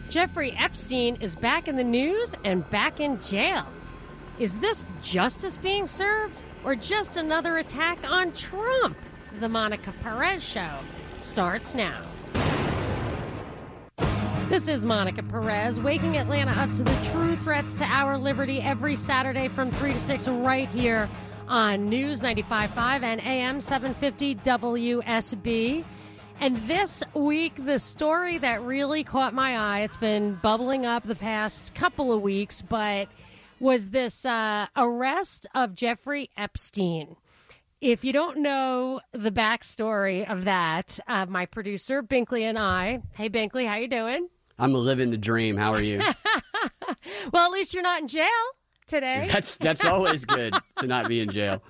Jeffrey Epstein is back in the news and back in jail. Is this justice being served or just another attack on Trump? The Monica Perez Show starts now. This is Monica Perez, waking Atlanta up to the true threats to our liberty every Saturday from 3 to 6 right here on News 95.5 and AM 750 WSB. And this week, the story that really caught my eye, it's been bubbling up the past couple of weeks, but was this arrest of Jeffrey Epstein. If you don't know the backstory of that, my producer, Binkley, and I. Hey, Binkley, how you doing? I'm living the dream. How are you? Well, at least you're not in jail today. That's always good to not be in jail.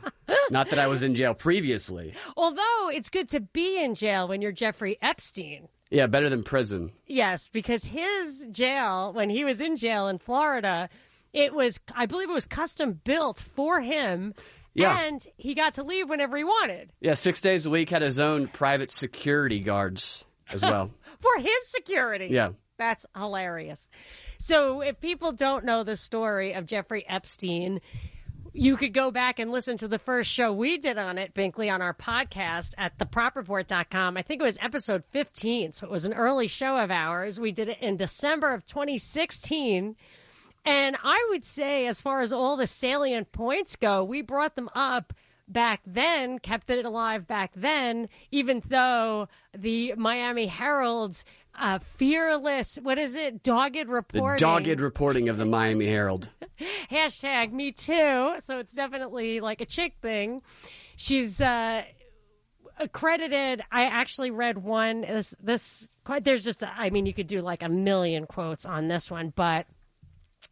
Not that I was in jail previously. Although it's good to be in jail when you're Jeffrey Epstein. Yeah, better than prison. Yes, because his jail, when he was in jail in Florida, I believe it was custom built for him. Yeah. And he got to leave whenever he wanted. Yeah, 6 days a week, had his own private security guards as well. For his security. Yeah. That's hilarious. So if people don't know the story of Jeffrey Epstein, you could go back and listen to the first show we did on it, Binkley, on our podcast at thepropreport.com. I think it was episode 15, so it was an early show of ours. We did it in December of 2016. And I would say, as far as all the salient points go, we brought them up back then, kept it alive back then, even though the Miami Herald's fearless, dogged reporting. The dogged reporting of the Miami Herald. Hashtag me too. So it's definitely like a chick thing. She's accredited. I actually read one. There's just, you could do like a million quotes on this one, but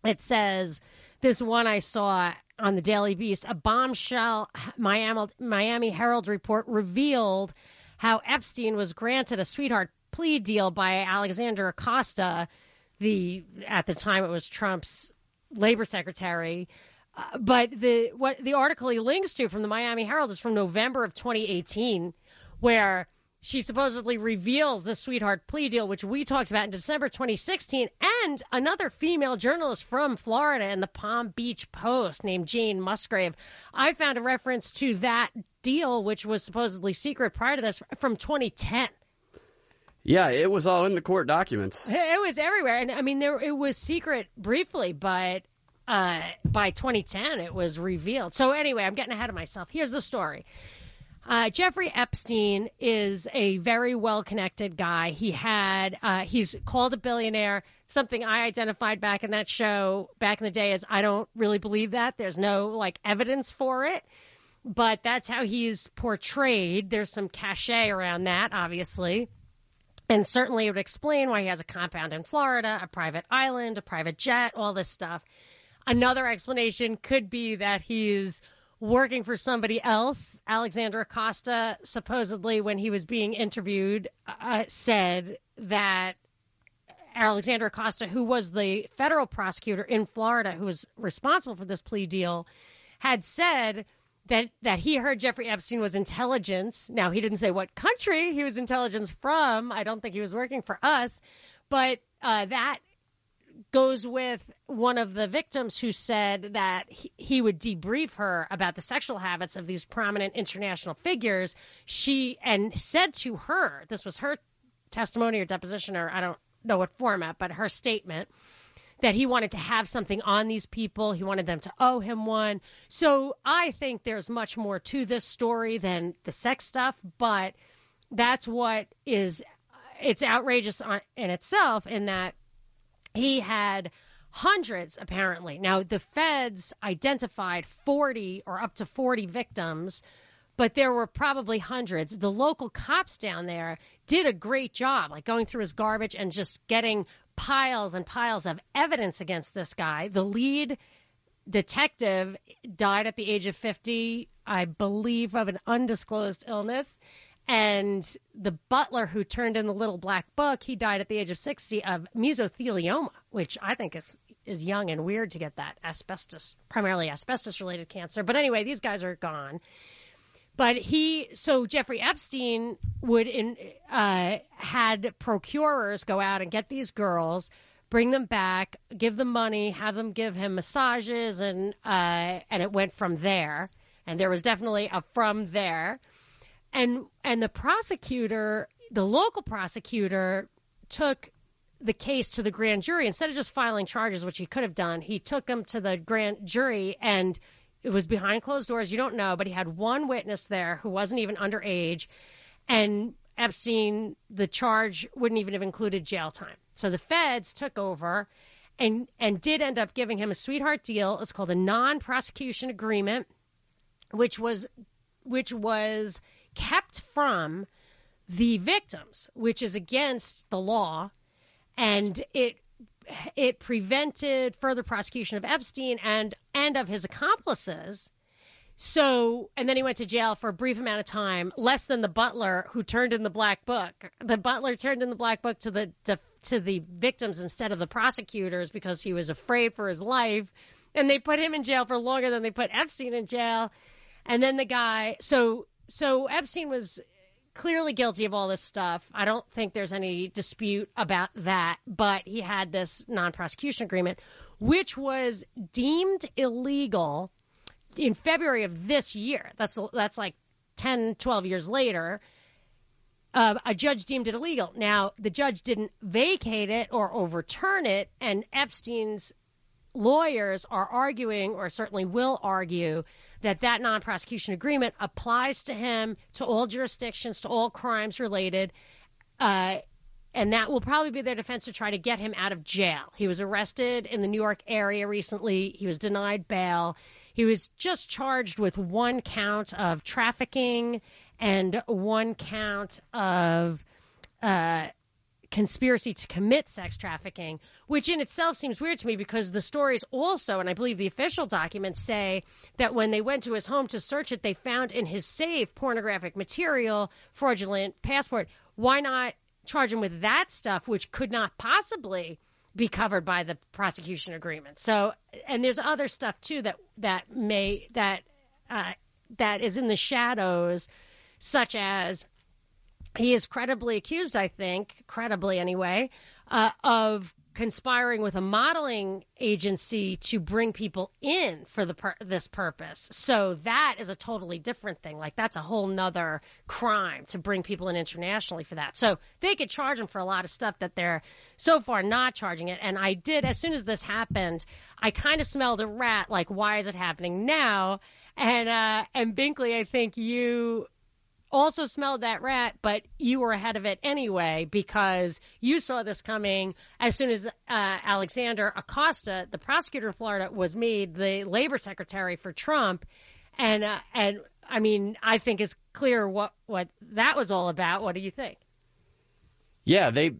it says, this one I saw on the Daily Beast, a bombshell Miami Herald report revealed how Epstein was granted a sweetheart plea deal by Alexander Acosta, at the time it was Trump's labor secretary. But the article he links to from the Miami Herald is from November of 2018, where she supposedly reveals the sweetheart plea deal, which we talked about in December 2016, and another female journalist from Florida in the Palm Beach Post named Jane Musgrave. I found a reference to that deal, which was supposedly secret prior to this, from 2010. Yeah, it was all in the court documents. It was everywhere. And it was secret briefly, but by 2010, it was revealed. So anyway, I'm getting ahead of myself. Here's the story. Jeffrey Epstein is a very well-connected guy. He's called a billionaire, something I identified back in that show back in the day as I don't really believe that. There's no evidence for it, but that's how he's portrayed. There's some cachet around that, obviously. And certainly it would explain why he has a compound in Florida, a private island, a private jet, all this stuff. Another explanation could be that he's working for somebody else. Alexander Acosta, supposedly, when he was being interviewed, said that Alexander Acosta, who was the federal prosecutor in Florida who was responsible for this plea deal, had said that he heard Jeffrey Epstein was intelligence. Now, he didn't say what country he was intelligence from. I don't think he was working for us. But that goes with one of the victims who said that he would debrief her about the sexual habits of these prominent international figures. And said to her, this was her testimony or deposition, or I don't know what format, but her statement, that he wanted to have something on these people. He wanted them to owe him one. So I think there's much more to this story than the sex stuff, but that's what it's outrageous in itself, in that he had hundreds, apparently. Now, the feds identified 40 or up to 40 victims, but there were probably hundreds. The local cops down there did a great job, going through his garbage and just getting piles and piles of evidence against this guy. The lead detective died at the age of 50, I believe, of an undisclosed illness. And the butler who turned in the little black book, he died at the age of 60 of mesothelioma, which I think is young and weird to get that primarily asbestos-related cancer. But anyway, these guys are gone. But Jeffrey Epstein had procurers go out and get these girls, bring them back, give them money, have them give him massages, and it went from there. And there was definitely a from there. And the prosecutor, the local prosecutor, took the case to the grand jury. Instead of just filing charges, which he could have done, he took them to the grand jury, and it was behind closed doors. You don't know, but he had one witness there who wasn't even underage, and Epstein, the charge wouldn't even have included jail time. So the feds took over and did end up giving him a sweetheart deal. It's called a non-prosecution agreement, which was kept from the victims, which is against the law, and it prevented further prosecution of Epstein and of his accomplices. So, and then he went to jail for a brief amount of time, less than the butler who turned in the black book. The butler turned in the black book to the victims instead of the prosecutors because he was afraid for his life, and they put him in jail for longer than they put Epstein in jail. And then the guy, so Epstein was clearly guilty of all this stuff. I don't think there's any dispute about that, but he had this non-prosecution agreement, which was deemed illegal in February of this year. That's like 10, 12 years later. A judge deemed it illegal. Now, the judge didn't vacate it or overturn it, and Epstein's lawyers are arguing, or certainly will argue, that non-prosecution agreement applies to him, to all jurisdictions, to all crimes related, and that will probably be their defense to try to get him out of jail. He was arrested in the New York area recently. He was denied bail. He was just charged with one count of trafficking and one count of conspiracy to commit sex trafficking, which in itself seems weird to me because the stories also, and I believe the official documents say that when they went to his home to search it, they found in his safe pornographic material, fraudulent passport. Why not charge him with that stuff, which could not possibly be covered by the prosecution agreement? So, and there's other stuff too that is in the shadows, such as he is credibly accused, I think, credibly anyway, of conspiring with a modeling agency to bring people in for this purpose. So that is a totally different thing. Like, that's a whole nother crime to bring people in internationally for that. So they could charge him for a lot of stuff that they're so far not charging it. And I did, as soon as this happened, I kind of smelled a rat, like, why is it happening now? And Binkley, I think you also smelled that rat, but you were ahead of it anyway because you saw this coming as soon as Alexander Acosta, the prosecutor in Florida, was made the labor secretary for Trump. And I mean, I think it's clear what that was all about. What do you think? Yeah, they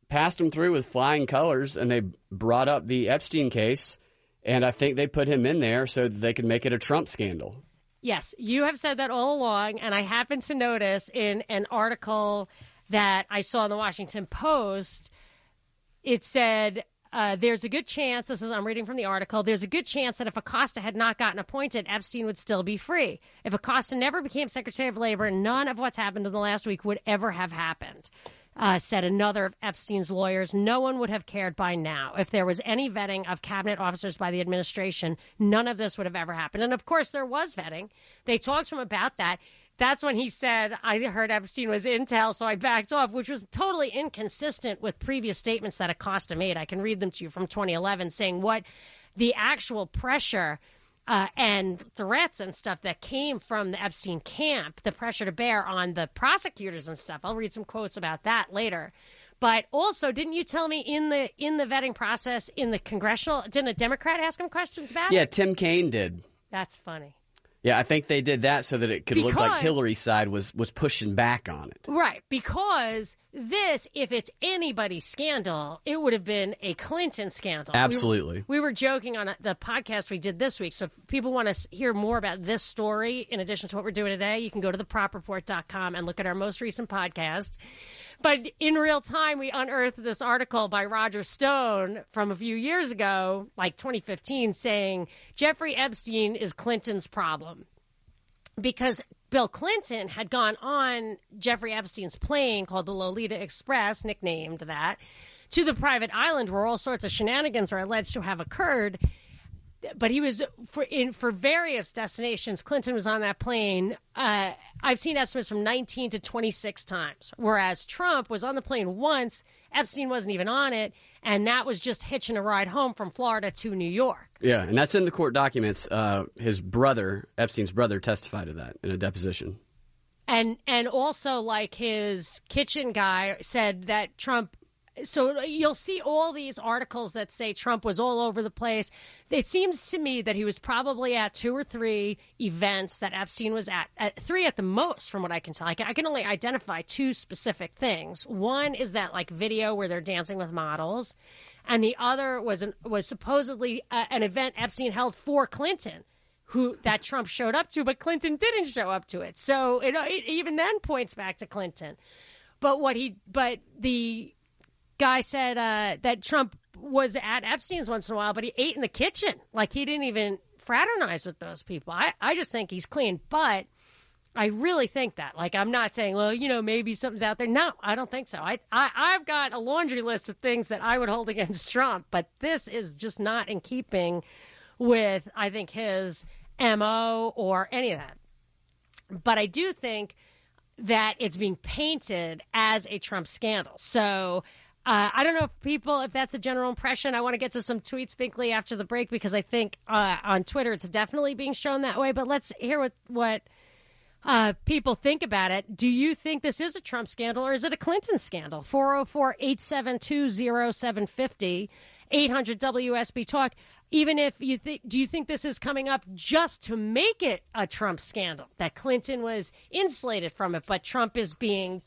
passed him through with flying colors, and they brought up the Epstein case, and I think they put him in there so that they could make it a Trump scandal. Yes, you have said that all along, and I happened to notice in an article that I saw in the Washington Post, it said, there's a good chance, I'm reading from the article, there's a good chance that if Acosta had not gotten appointed, Epstein would still be free. If Acosta never became Secretary of Labor, none of what's happened in the last week would ever have happened. Said another of Epstein's lawyers. No one would have cared by now. If there was any vetting of cabinet officers by the administration, none of this would have ever happened. And, of course, there was vetting. They talked to him about that. That's when he said, I heard Epstein was intel, so I backed off, which was totally inconsistent with previous statements that Acosta made. I can read them to you from 2011 saying what the actual pressure and threats and stuff that came from the Epstein camp, the pressure to bear on the prosecutors and stuff. I'll read some quotes about that later. But also, didn't you tell me in the vetting process in the congressional, didn't a Democrat ask him questions about it? Yeah, Tim Kaine did. That's funny. Yeah, I think they did that so that it could look like Hillary's side was pushing back on it. Right, because this, if it's anybody's scandal, it would have been a Clinton scandal. Absolutely. We were joking on the podcast we did this week, so if people want to hear more about this story, in addition to what we're doing today, you can go to thepropreport.com and look at our most recent podcast. But in real time, we unearthed this article by Roger Stone from a few years ago, like 2015, saying Jeffrey Epstein is Clinton's problem. Because Bill Clinton had gone on Jeffrey Epstein's plane called the Lolita Express, nicknamed that, to the private island where all sorts of shenanigans are alleged to have occurred. But he was for various destinations. Clinton was on that plane. I've seen estimates from 19 to 26 times, whereas Trump was on the plane once. Epstein wasn't even on it, and that was just hitching a ride home from Florida to New York. Yeah, and that's in the court documents. His brother, Epstein's brother, testified to that in a deposition. And also, like, his kitchen guy said that Trump. So you'll see all these articles that say Trump was all over the place. It seems to me that he was probably at 2 or 3 events that Epstein was at 3 at the most, from what I can tell. I can only identify 2 specific things. One is that, like, video where they're dancing with models, and the other was supposedly an event Epstein held for Clinton, that Trump showed up to, but Clinton didn't show up to it. So it even then points back to Clinton. But the guy said that Trump was at Epstein's once in a while, but he ate in the kitchen. Like, he didn't even fraternize with those people. I just think he's clean, but I really think that. Like, I'm not saying, well, maybe something's out there. No, I don't think so. I've got a laundry list of things that I would hold against Trump, but this is just not in keeping with, I think, his MO or any of that. But I do think that it's being painted as a Trump scandal. So I don't know if that's the general impression. I want to get to some tweets, Binkley, after the break, because I think on Twitter it's definitely being shown that way. But let's hear what people think about it. Do you think this is a Trump scandal or is it a Clinton scandal? 404-872-0750, 800-WSB-TALK. Even if do you think this is coming up just to make it a Trump scandal, that Clinton was insulated from it, but Trump is being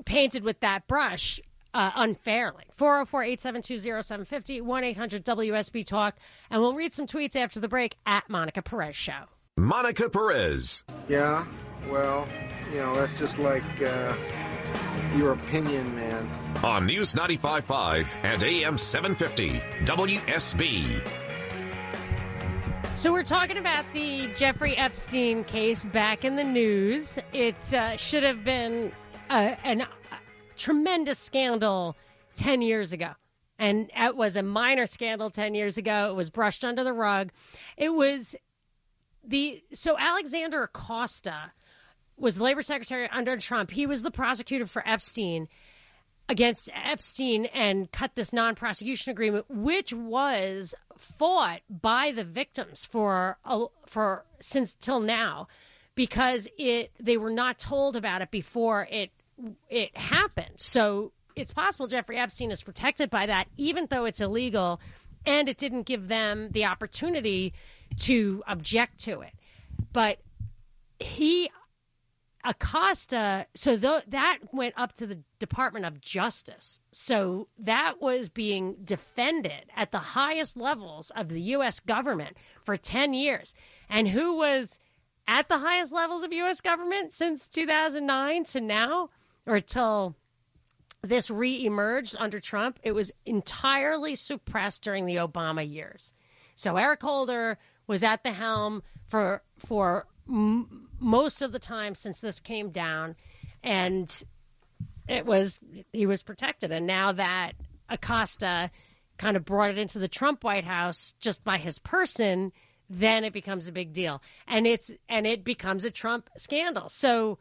painted with that brush unfairly? 404-872-0750, 1-800-WSB-TALK. And we'll read some tweets after the break at Monica Perez Show. Monica Perez. Yeah, well, that's just like your opinion, man. On News 95.5 and AM 750, WSB. So we're talking about the Jeffrey Epstein case back in the news. It should have been a tremendous scandal 10 years ago. And it was a minor scandal 10 years ago. It was brushed under the rug. It was so Alexander Acosta was the labor secretary under Trump. He was the prosecutor for Epstein against Epstein and cut this non-prosecution agreement, which was fought by the victims for since till now, because they were not told about it before it happened. So it's possible Jeffrey Epstein is protected by that, even though it's illegal, and it didn't give them the opportunity to object to it. But Acosta, so that went up to the Department of Justice. So that was being defended at the highest levels of the U.S. government for 10 years. And who was at the highest levels of U.S. government since 2009 to now, or till this re-emerged under Trump? It was entirely suppressed during the Obama years. So Eric Holder was at the helm for most of the time since this came down, and he was protected. And now that Acosta kind of brought it into the Trump White House just by his person, then it becomes a big deal, and it becomes a Trump scandal. So,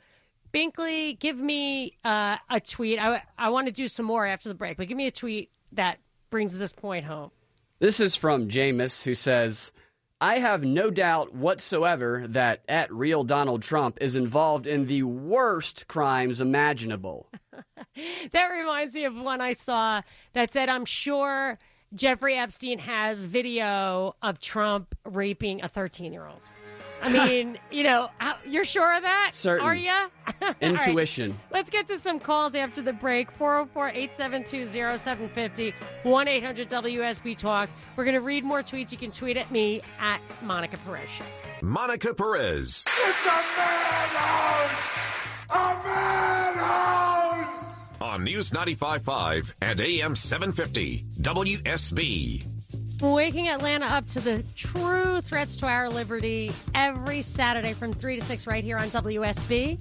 Binkley, give me a tweet. I want to do some more after the break, but give me a tweet that brings this point home. This is from Jameis, who says, I have no doubt whatsoever that @real Donald Trump is involved in the worst crimes imaginable. That reminds me of one I saw that said, I'm sure Jeffrey Epstein has video of Trump raping a 13-year-old. I mean, you're sure of that? Certain. Are you? Intuition. Right. Let's get to some calls after the break. 404-872-0750, 1-800-WSB-TALK. We're going to read more tweets. You can tweet at me at Monica Perez Show. Monica Perez. It's a madhouse! A madhouse! On News 95.5 and AM 750, WSB. Waking Atlanta up to the true threats to our liberty every Saturday from 3 to 6 right here on WSB.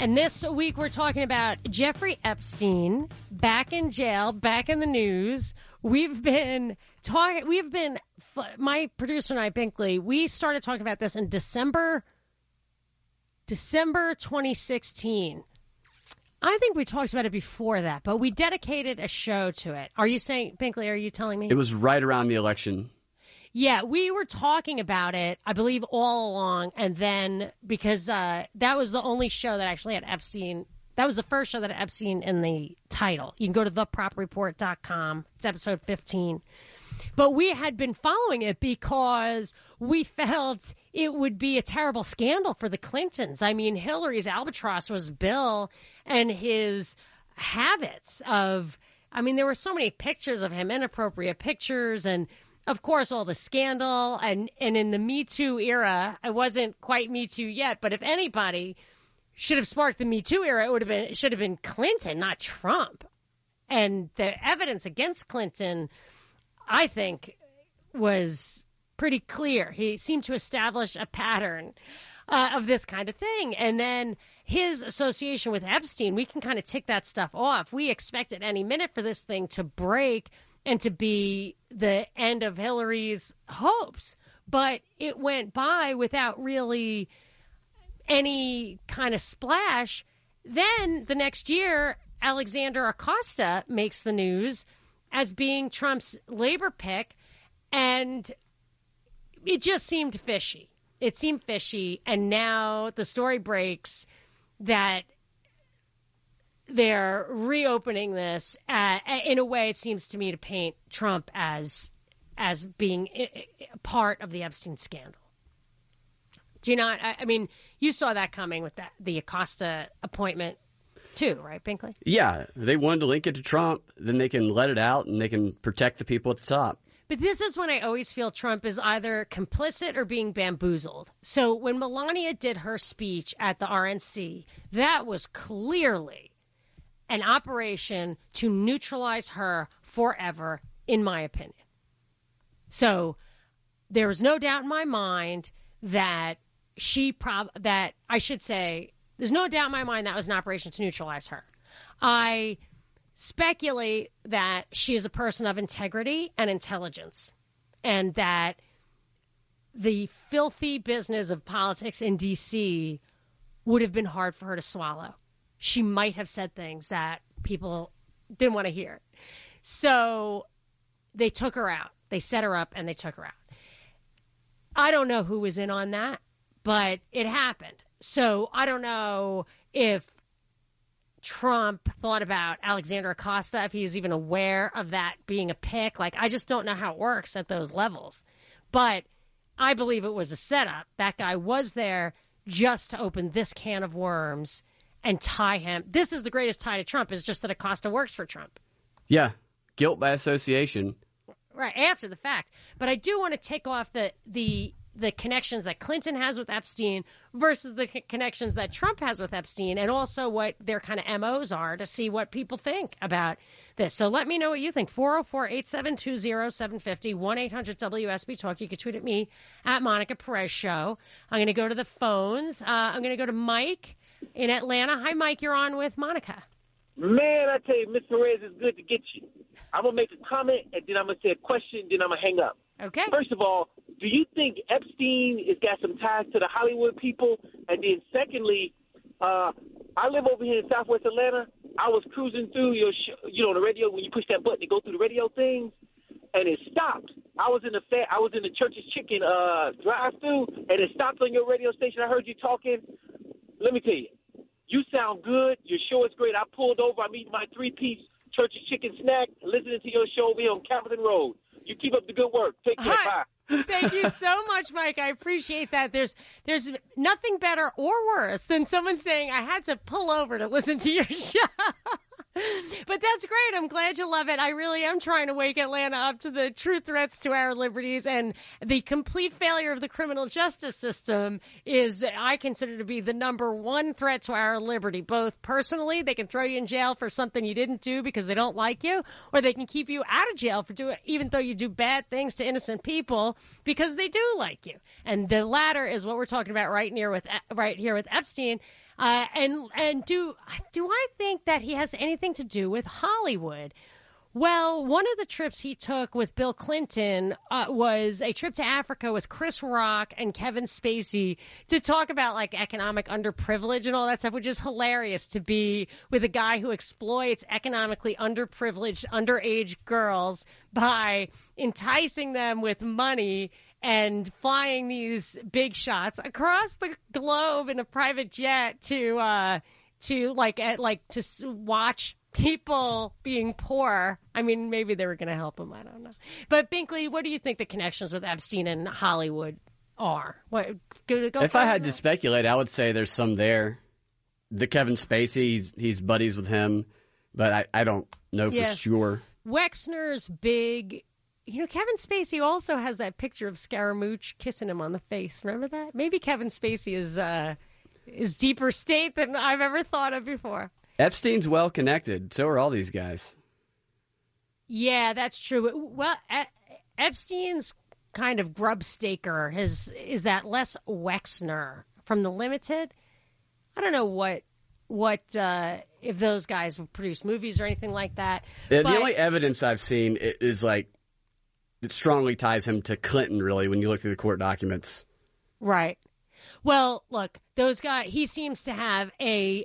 And this week we're talking about Jeffrey Epstein, back in jail, back in the news. My producer and I, Binkley, we started talking about this in December 2016. I think we talked about it before that, but we dedicated a show to it. Are you saying, Binkley, are you telling me? It was right around the election. Yeah, we were talking about it, I believe, all along. And then because that was the only show that actually had Epstein. That was the first show that had Epstein in the title. You can go to thepropreport.com. It's episode 15. But we had been following it because we felt it would be a terrible scandal for the Clintons. I mean, Hillary's albatross was Bill and his habits of, I mean, there were so many pictures of him, inappropriate pictures, and of course, all the scandal. And in the Me Too era, it wasn't quite Me Too yet, but if anybody should have sparked the Me Too era, it should have been Clinton, not Trump. And the evidence against Clinton, I think, was pretty clear. He seemed to establish a pattern of this kind of thing. And then his association with Epstein, we can kind of tick that stuff off. We expect at any minute for this thing to break and to be the end of Hillary's hopes. But it went by without really any kind of splash. Then the next year, Alexander Acosta makes the news as being Trump's labor pick, and it just seemed fishy. It seemed fishy, and now the story breaks that they're reopening this in a way, it seems to me, to paint Trump as being part of the Epstein scandal. Do you not? I mean, you saw that coming with the Acosta appointment too, right, Binkley? Yeah, they wanted to link it to Trump, then they can let it out and they can protect the people at the top. But this is when I always feel Trump is either complicit or being bamboozled. So when Melania did her speech at the RNC, that was clearly an operation to neutralize her forever, in my opinion. So there was no doubt in my mind that there's no doubt in my mind that was an operation to neutralize her. I speculate that she is a person of integrity and intelligence, and that the filthy business of politics in D.C. would have been hard for her to swallow. She might have said things that people didn't want to hear. So they took her out. They set her up and they took her out. I don't know who was in on that, but it happened. So I don't know if Trump thought about Alexander Acosta, if he was even aware of that being a pick. Like, I just don't know how it works at those levels. But I believe it was a setup. That guy was there just to open this can of worms and tie him. This is the greatest tie to Trump, is just that Acosta works for Trump. Yeah, guilt by association. Right, after the fact. But I do want to take off the connections that Clinton has with Epstein versus the connections that Trump has with Epstein, and also what their kind of MOs are, to see what people think about this. So let me know what you think. 404-872-0750, 1-800-WSB-TALK. You can tweet at me at Monica Perez Show. I'm going to go to the phones. I'm going to go to Mike in Atlanta. Hi, Mike. You're on with Monica. Man, I tell you, Ms. Perez, it's good to get you. I'm going to make a comment, and then I'm going to say a question, then I'm going to hang up. Okay. First of all, do you think Epstein has got some ties to the Hollywood people? And then secondly, I live over here in Southwest Atlanta. I was cruising through your on the radio when you push that button to go through the radio things, and it stopped. I was in the Church's Chicken drive-through, and it stopped on your radio station. I heard you talking. Let me tell you, you sound good. Your show is great. I pulled over. I'm eating my 3-piece Church's Chicken snack, listening to your show over here on Capitol Road. You keep up the good work. Take care. Hi. Bye. Thank you so much, Mike. I appreciate that. There's nothing better or worse than someone saying, I had to pull over to listen to your show. But that's great. I'm glad you love it. I really am trying to wake Atlanta up to the true threats to our liberties, and the complete failure of the criminal justice system is, I consider, to be the number one threat to our liberty. Both personally, they can throw you in jail for something you didn't do because they don't like you, or they can keep you out of jail for even though you do bad things to innocent people because they do like you. And the latter is what we're talking about right here with Epstein. And do I think that he has anything to do with Hollywood? Well, one of the trips he took with Bill Clinton was a trip to Africa with Chris Rock and Kevin Spacey to talk about like economic underprivilege and all that stuff, which is hilarious to be with a guy who exploits economically underprivileged underage girls by enticing them with money and flying these big shots across the globe in a private jet to watch people being poor. I mean, maybe they were going to help him. I don't know. But Binkley, what do you think the connections with Epstein and Hollywood are? If I had to speculate, I would say there's some there. The Kevin Spacey, he's buddies with him, but I don't know for sure. Wexner's big. You know, Kevin Spacey also has that picture of Scaramouche kissing him on the face. Remember that? Maybe Kevin Spacey is deeper state than I've ever thought of before. Epstein's well connected. So are all these guys. Yeah, that's true. Well, Epstein's kind of grubstaker is that Les Wexner from The Limited. I don't know what if those guys produce movies or anything like that. The only evidence I've seen is like it strongly ties him to Clinton. Really, when you look through the court documents. Right. Well, look, those guys. He seems to have a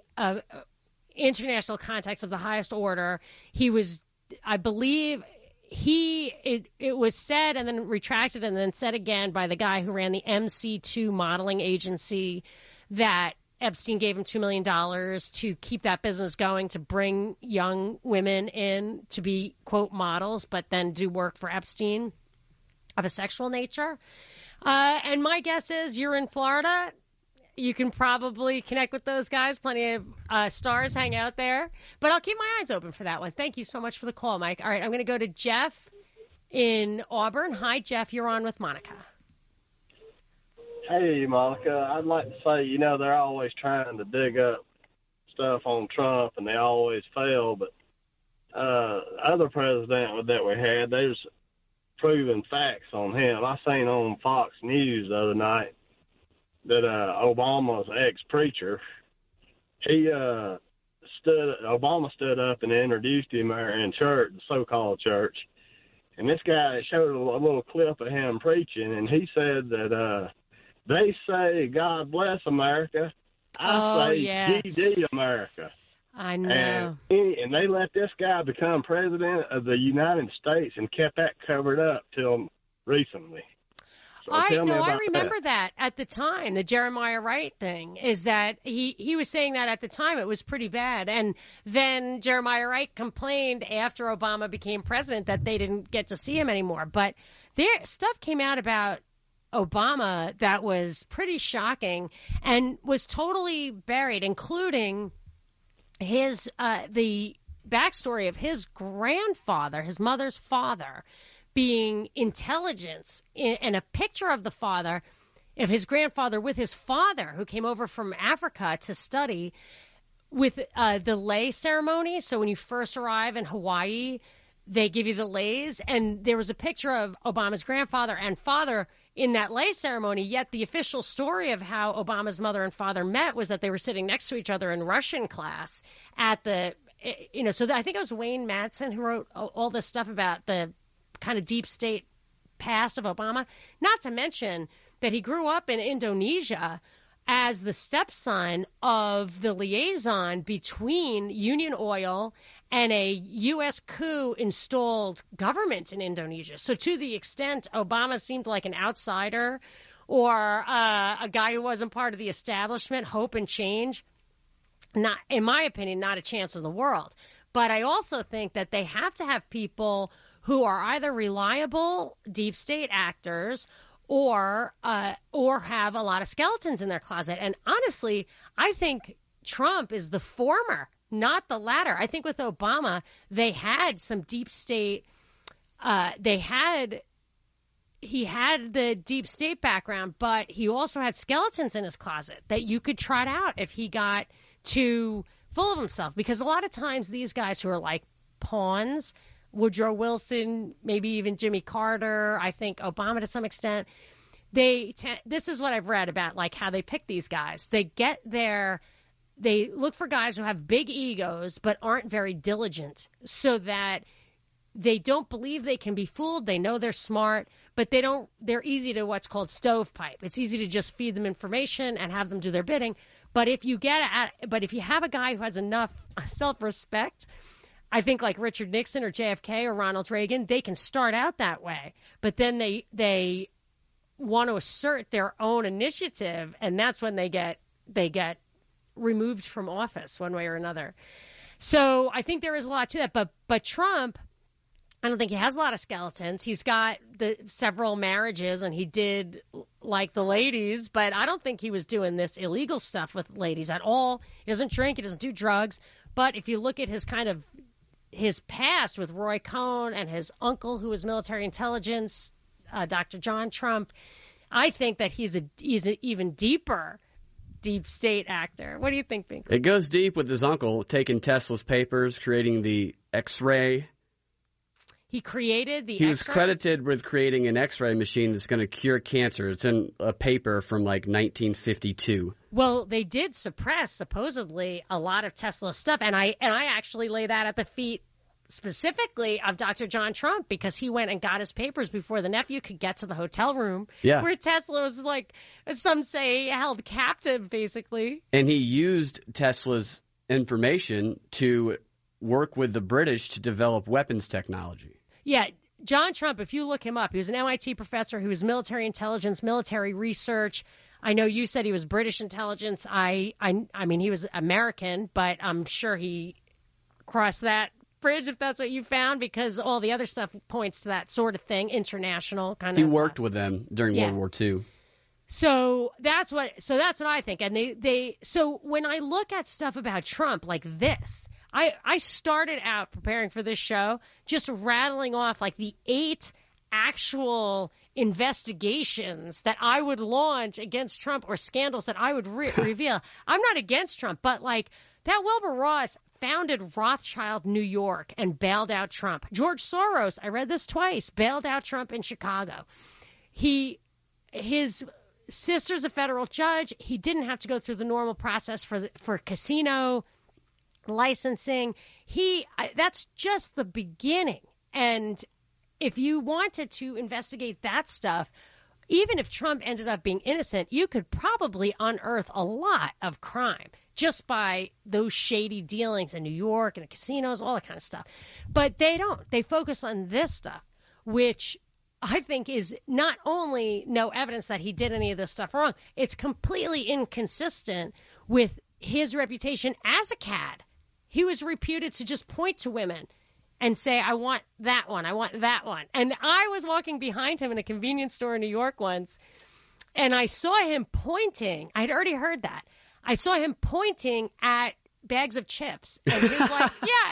international contacts of the highest order. He was, I believe, it was said and then retracted and then said again by the guy who ran the MC2 modeling agency that Epstein gave him $2 million to keep that business going, to bring young women in to be, quote, models, but then do work for Epstein of a sexual nature. And my guess is you're in Florida. You can probably connect with those guys. Plenty of stars hang out there. But I'll keep my eyes open for that one. Thank you so much for the call, Mike. All right, I'm going to go to Jeff in Auburn. Hi, Jeff. You're on with Monica. Hey, Monica. I'd like to say, they're always trying to dig up stuff on Trump, and they always fail. But other president that we had, there's proven facts on him. I seen on Fox News the other night that Obama's ex-preacher, Obama stood up and introduced him in church, the so-called church, and this guy showed a little clip of him preaching, and he said that they say God bless America, I say GD America. I know. And they let this guy become president of the United States and kept that covered up till recently. So I remember that at the time, the Jeremiah Wright thing, is that he was saying that at the time it was pretty bad. And then Jeremiah Wright complained after Obama became president that they didn't get to see him anymore. But stuff came out about Obama that was pretty shocking and was totally buried, including his the backstory of his grandfather, his mother's father, being intelligence, and a picture of the father, of his grandfather with his father, who came over from Africa to study, with the lei ceremony. So when you first arrive in Hawaii, they give you the leis, and there was a picture of Obama's grandfather and father in that lei ceremony, yet the official story of how Obama's mother and father met was that they were sitting next to each other in Russian class at the, so I think it was Wayne Madsen who wrote all this stuff about the kind of deep state past of Obama, not to mention that he grew up in Indonesia as the stepson of the liaison between Union Oil and a U.S. coup-installed government in Indonesia. So to the extent Obama seemed like an outsider or a guy who wasn't part of the establishment, hope and change, not, in my opinion, not a chance in the world. But I also think that they have to have people who are either reliable deep state actors or have a lot of skeletons in their closet. And honestly, I think Trump is the former, not the latter. I think with Obama, they had some deep state. He had the deep state background, but he also had skeletons in his closet that you could trot out if he got too full of himself. Because a lot of times these guys who are like pawns, Woodrow Wilson, maybe even Jimmy Carter, I think Obama to some extent, this is what I've read about, like how they pick these guys. They get their they look for guys who have big egos but aren't very diligent, so that they don't believe they can be fooled. They know they're smart, but they're easy to what's called stovepipe. It's easy to just feed them information and have them do their bidding. But if you have a guy who has enough self-respect, I think like Richard Nixon or JFK or Ronald Reagan, they can start out that way. But then they want to assert their own initiative, and that's when they get removed from office one way or another. So I think there is a lot to that. But Trump, I don't think he has a lot of skeletons. He's got several marriages, and he did like the ladies, but I don't think he was doing this illegal stuff with ladies at all. He doesn't drink. He doesn't do drugs. But if you look at his past with Roy Cohn and his uncle, who was military intelligence, Dr. John Trump, I think that he's an even deeper deep state actor. What do you think, Pinker? It goes deep with his uncle taking Tesla's papers, creating the X-ray. He created the He was credited with creating an X-ray machine that's going to cure cancer. It's in a paper from like 1952. Well, they did suppress supposedly a lot of Tesla stuff, and I actually lay that at the feet specifically of Dr. John Trump, because he went and got his papers before the nephew could get to the hotel room where Tesla was, like, some say, held captive, basically. And he used Tesla's information to work with the British to develop weapons technology. Yeah, John Trump, if you look him up, he was an MIT professor who was military intelligence, military research. I know you said he was British intelligence. I mean, he was American, but I'm sure he crossed that bridge if that's what you found, because all the other stuff points to that sort of thing, international kind of. He worked with them during World War II. So that's what I think. And so when I look at stuff about Trump like this, I started out preparing for this show just rattling off like the 8 actual investigations that I would launch against Trump, or scandals that I would reveal. I'm not against Trump, but like that Wilbur Ross founded Rothschild, New York, and bailed out Trump. George Soros, I read this twice, bailed out Trump in Chicago. His sister's a federal judge. He didn't have to go through the normal process for casino licensing. That's just the beginning. And if you wanted to investigate that stuff, even if Trump ended up being innocent, you could probably unearth a lot of crime just by those shady dealings in New York and the casinos, all that kind of stuff. But they don't. They focus on this stuff, which I think is not only no evidence that he did any of this stuff wrong, it's completely inconsistent with his reputation as a cad. He was reputed to just point to women and say, I want that one, I want that one. And I was walking behind him in a convenience store in New York once, and I saw him pointing. I'd already heard that. I saw him pointing at bags of chips. And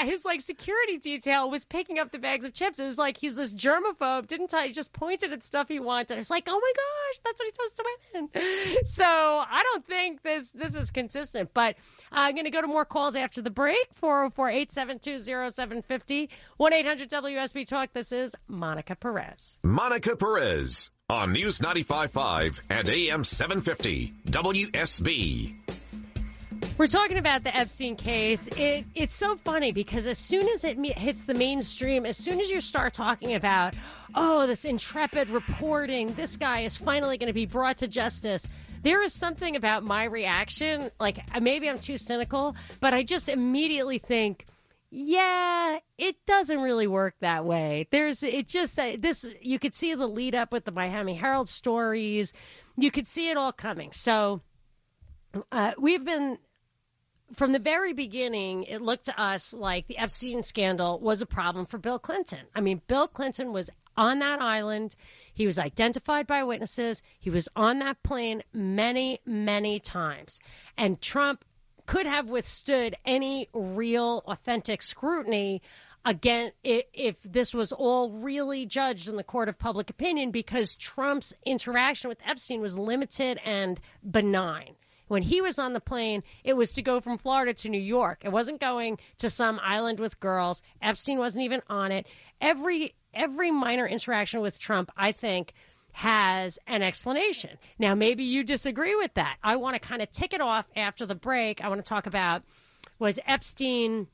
his security detail was picking up the bags of chips. It was like he's this germaphobe, didn't tell you, just pointed at stuff he wanted. It's like, oh my gosh, that's what he does to women. So I don't think this is consistent. But I'm going to go to more calls after the break. 404-872-0750, 1-800-WSB Talk. This is Monica Perez. Monica Perez on News 95.5 and AM 750 WSB. We're talking about the Epstein case. It's so funny because as soon as it hits the mainstream, as soon as you start talking about, this intrepid reporting, this guy is finally going to be brought to justice, there is something about my reaction, like maybe I'm too cynical, but I just immediately think, yeah, it doesn't really work that way. You could see the lead up with the Miami Herald stories. You could see it all coming. So we've been... From the very beginning, it looked to us like the Epstein scandal was a problem for Bill Clinton. I mean, Bill Clinton was on that island. He was identified by witnesses. He was on that plane many, many times. And Trump could have withstood any real, authentic scrutiny again if this was all really judged in the court of public opinion, because Trump's interaction with Epstein was limited and benign. When he was on the plane, it was to go from Florida to New York. It wasn't going to some island with girls. Epstein wasn't even on it. Every minor interaction with Trump, I think, has an explanation. Now, maybe you disagree with that. I want to kind of tick it off after the break. I want to talk about, was Epstein,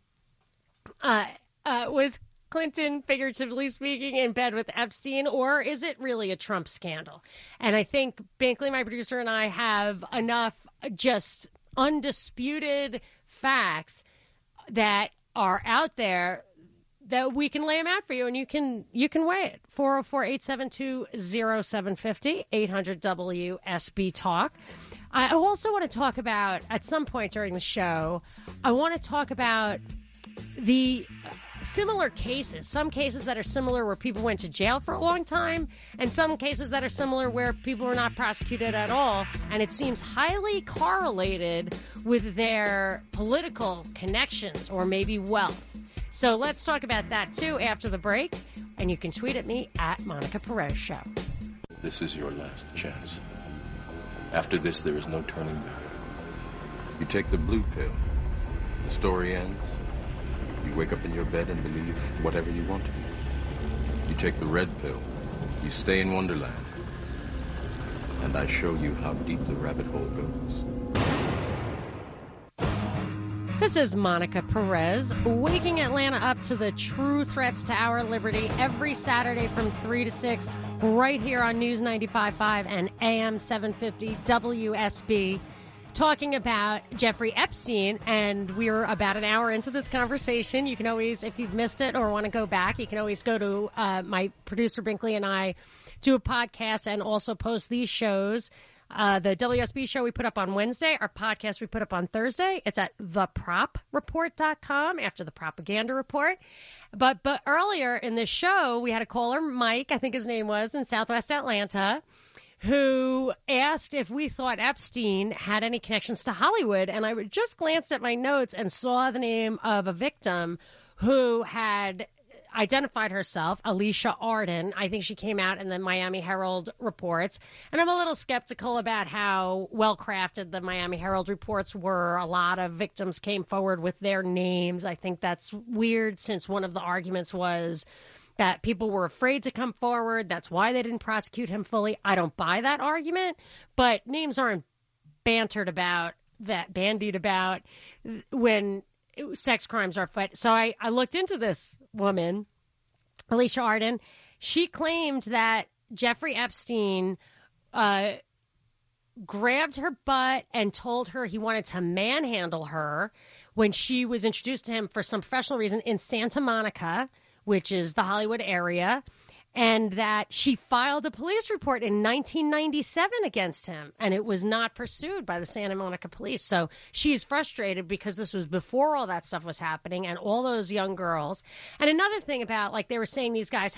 was Clinton, figuratively speaking, in bed with Epstein, or is it really a Trump scandal? And I think Binkley, my producer, and I have enough just undisputed facts that are out there that we can lay them out for you, and you can weigh it. 404-872-0750, 800-WSB-TALK. I also want to talk about, at some point during the show, I want to talk about the similar cases, some cases that are similar where people went to jail for a long time, and some cases that are similar where people were not prosecuted at all, and it seems highly correlated with their political connections or maybe wealth. So let's talk about that too after the break, and you can tweet at me at Monica Perez Show. This is your last chance. After this, there is no turning back. You take the blue pill, the story ends. You wake up in your bed and believe whatever you want to. You take the red pill, you stay in Wonderland, and I show you how deep the rabbit hole goes. This is Monica Perez, waking Atlanta up to the true threats to our liberty every Saturday from 3 to 6, right here on News 95.5 and AM 750 WSB, talking about Jeffrey Epstein. And we're about an hour into this conversation. You can always, if you've missed it or want to go back, you can always go to my producer Binkley and I do a podcast and also post these shows. The WSB show we put up on Wednesday, our podcast we put up on Thursday. It's at thepropreport.com after the propaganda report. But earlier in this show, we had a caller, Mike, I think his name was, in Southwest Atlanta, who asked if we thought Epstein had any connections to Hollywood. And I just glanced at my notes and saw the name of a victim who had identified herself, Alicia Arden. I think she came out in the Miami Herald reports. And I'm a little skeptical about how well-crafted the Miami Herald reports were. A lot of victims came forward with their names. I think that's weird, since one of the arguments was that people were afraid to come forward. That's why they didn't prosecute him fully. I don't buy that argument, but names aren't bandied about when sex crimes are fought. So I looked into this woman, Alicia Arden. She claimed that Jeffrey Epstein grabbed her butt and told her he wanted to manhandle her when she was introduced to him for some professional reason in Santa Monica, which is the Hollywood area, and that she filed a police report in 1997 against him, and it was not pursued by the Santa Monica police. So she's frustrated because this was before all that stuff was happening and all those young girls. And another thing about, like, they were saying these guys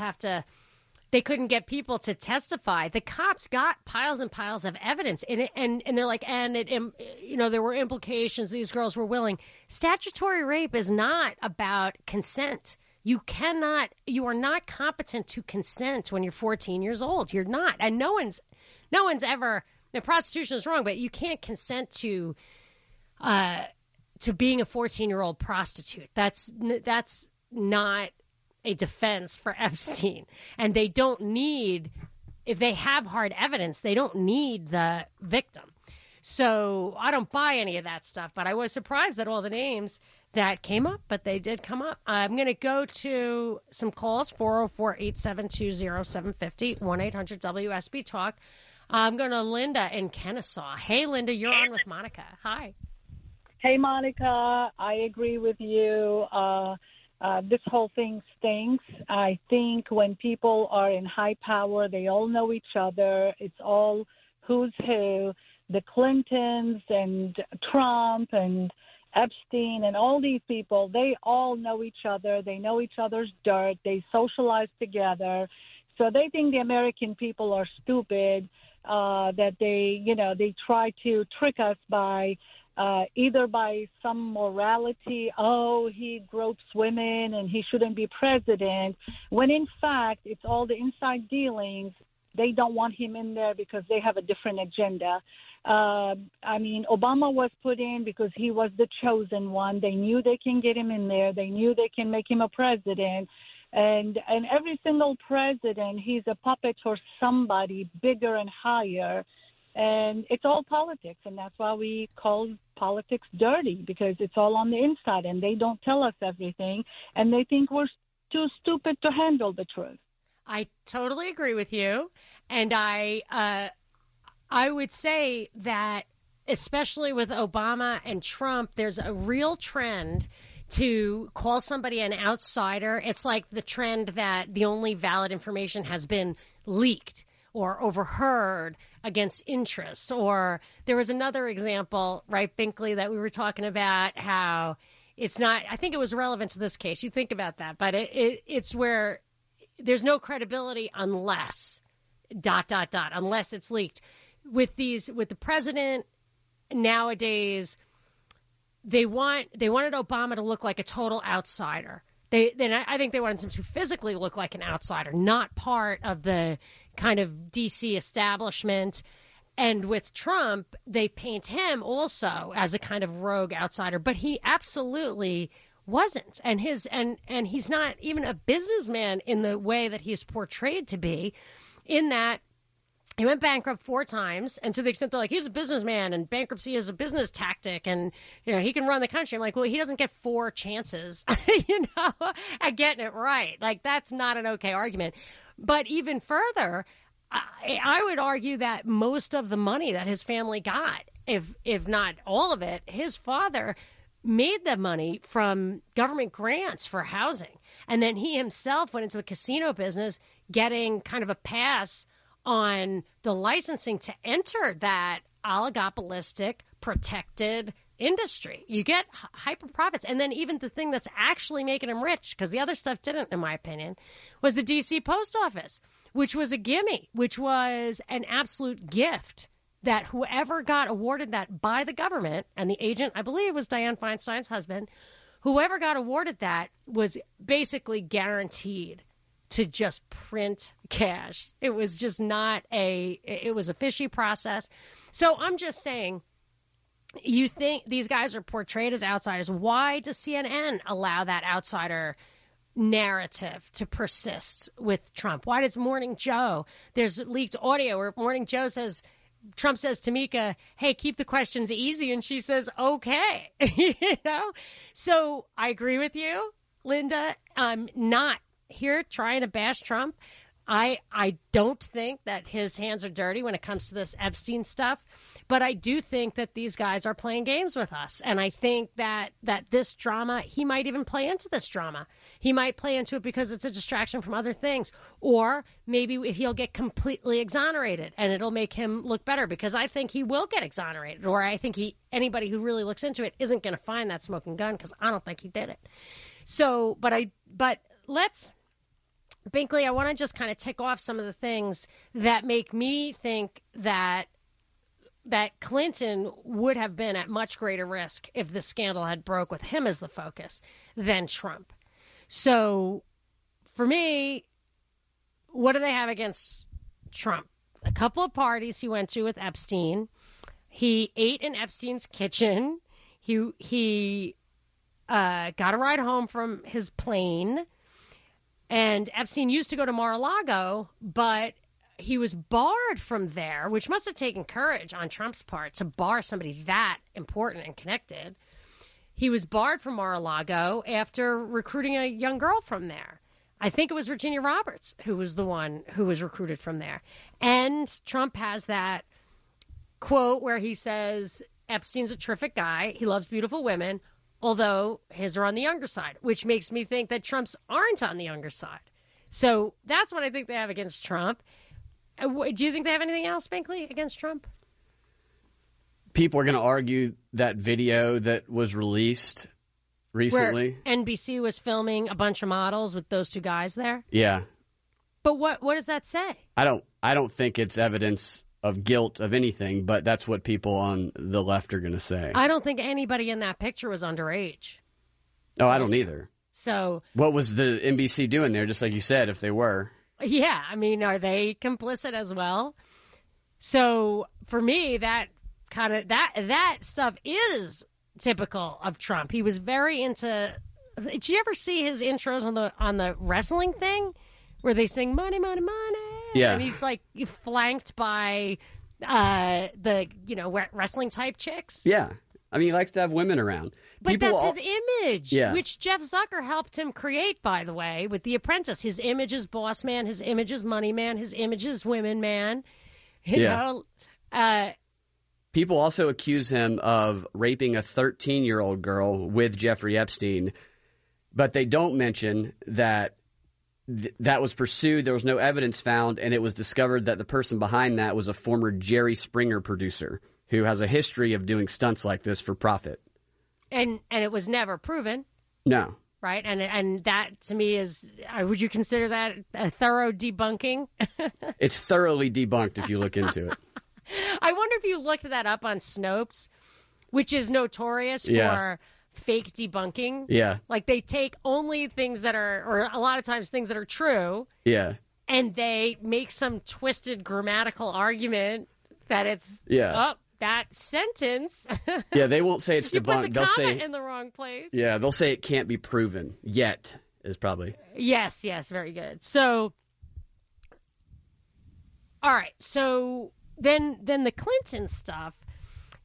they couldn't get people to testify. The cops got piles and piles of evidence, and they're like, there were implications. These girls were willing. Statutory rape is not about consent. You are not competent to consent when you're 14 years old. You're not. And no one's ever, the prostitution is wrong, but you can't consent to being a 14-year-old prostitute. That's not a defense for Epstein. And they don't need, if they have hard evidence, they don't need the victim. So I don't buy any of that stuff, but I was surprised that all the names that came up, but they did come up. I'm going to go to some calls, 404-872-0750, 1-800-WSB-TALK. I'm going to Linda in Kennesaw. Hey, Linda, you're on with Monica. Hi. Hey, Monica, I agree with you. This whole thing stinks. I think when people are in high power, they all know each other. It's all who's who. The Clintons and Trump and Epstein and all these people, they all know each other. They know each other's dirt. They socialize together. So they think the American people are stupid, that they try to trick us by either by some morality, he gropes women and he shouldn't be president, when in fact it's all the inside dealings. They don't want him in there because they have a different agenda. Obama was put in because he was the chosen one. They knew they can get him in there. They knew they can make him a president. And every single president, he's a puppet for somebody bigger and higher. And it's all politics, and that's why we call politics dirty, because it's all on the inside, and they don't tell us everything, and they think we're too stupid to handle the truth. I totally agree with you, and I would say that especially with Obama and Trump, there's a real trend to call somebody an outsider. It's like the trend that the only valid information has been leaked or overheard against interests. Or there was another example, right, Binkley, that we were talking about how it's not, I think it was relevant to this case. You think about that, but it's where there's no credibility unless ... unless it's leaked. With the president nowadays, they wanted Obama to look like a total outsider. I think they wanted him to physically look like an outsider, not part of the kind of D.C. establishment. And with Trump, they paint him also as a kind of rogue outsider, but he absolutely wasn't. And he's not even a businessman in the way that he's portrayed to be, in that he went bankrupt 4 times, and to the extent they're like, he's a businessman and bankruptcy is a business tactic and, he can run the country. I'm like, well, he doesn't get 4 chances, at getting it right. Like, that's not an okay argument. But even further, I would argue that most of the money that his family got, if not all of it, his father made the money from government grants for housing. And then he himself went into the casino business, getting kind of a pass on the licensing to enter that oligopolistic, protected industry. You get hyper profits. And then even the thing that's actually making him rich, because the other stuff didn't, in my opinion, was the D.C. post office, which was a gimme, which was an absolute gift that whoever got awarded that by the government, and the agent, I believe, was Dianne Feinstein's husband, whoever got awarded that was basically guaranteed to just print cash. It was just it was a fishy process. So I'm just saying, you think these guys are portrayed as outsiders. Why does CNN allow that outsider narrative to persist with Trump? Why does Morning Joe, there's leaked audio where Morning Joe says, Trump says to Mika, hey, keep the questions easy. And she says, okay. So I agree with you, Linda. I'm not here trying to bash Trump. I don't think that his hands are dirty when it comes to this Epstein stuff, but I do think that these guys are playing games with us. And I think that this drama, he might even play into this drama. He might play into it because it's a distraction from other things. Or maybe he'll get completely exonerated and it'll make him look better, because I think he will get exonerated. Or I think anybody who really looks into it isn't going to find that smoking gun, because I don't think he did it. So, but let's, Binkley, I want to just kind of tick off some of the things that make me think that Clinton would have been at much greater risk if the scandal had broke with him as the focus than Trump. So for me, what do they have against Trump? A couple of parties he went to with Epstein. He ate in Epstein's kitchen. He got a ride home from his plane. And Epstein used to go to Mar-a-Lago, but he was barred from there, which must have taken courage on Trump's part to bar somebody that important and connected. He was barred from Mar-a-Lago after recruiting a young girl from there. I think it was Virginia Roberts who was the one who was recruited from there. And Trump has that quote where he says, Epstein's a terrific guy. He loves beautiful women, although his are on the younger side, which makes me think that Trump's aren't on the younger side. So that's what I think they have against Trump. Do you think they have anything else, Binkley, against Trump? People are going to argue that video that was released recently, where NBC was filming a bunch of models with those 2 guys there. Yeah. But what does that say? I don't think it's evidence of guilt of anything, but that's what people on the left are going to say. I don't think anybody in that picture was underage. Oh, I don't either. So what was the NBC doing there? Just like you said, if they were. Yeah, I mean, are they complicit as well? So for me, that kind of that stuff is typical of Trump. He was very into Did you ever see his intros on the wrestling thing where they sing money, money, money? Yeah. And he's like flanked by the wrestling type chicks. Yeah. I mean, he likes to have women around. But that's his image, Yeah. which Jeff Zucker helped him create, by the way, with The Apprentice. His image is boss man, his image is money man, his image is women man. You know, people also accuse him of raping a 13-year-old girl with Jeffrey Epstein, but they don't mention that that was pursued, there was no evidence found, and it was discovered that the person behind that was a former Jerry Springer producer who has a history of doing stunts like this for profit. And it was never proven. No. Right? And that, to me, is, would you consider that a thorough debunking? It's thoroughly debunked if you look into it. I wonder if you looked that up on Snopes, which is notorious for fake debunking. Yeah. Like, they take only things that are, or a lot of times things that are true. Yeah. And they make some twisted grammatical argument that it's, that sentence. Yeah, they won't say it's you debunked. Put the they'll comment say in the wrong place. Yeah, they'll say it can't be proven yet. Is probably. Yes, very good. So, all right. So then the Clinton stuff.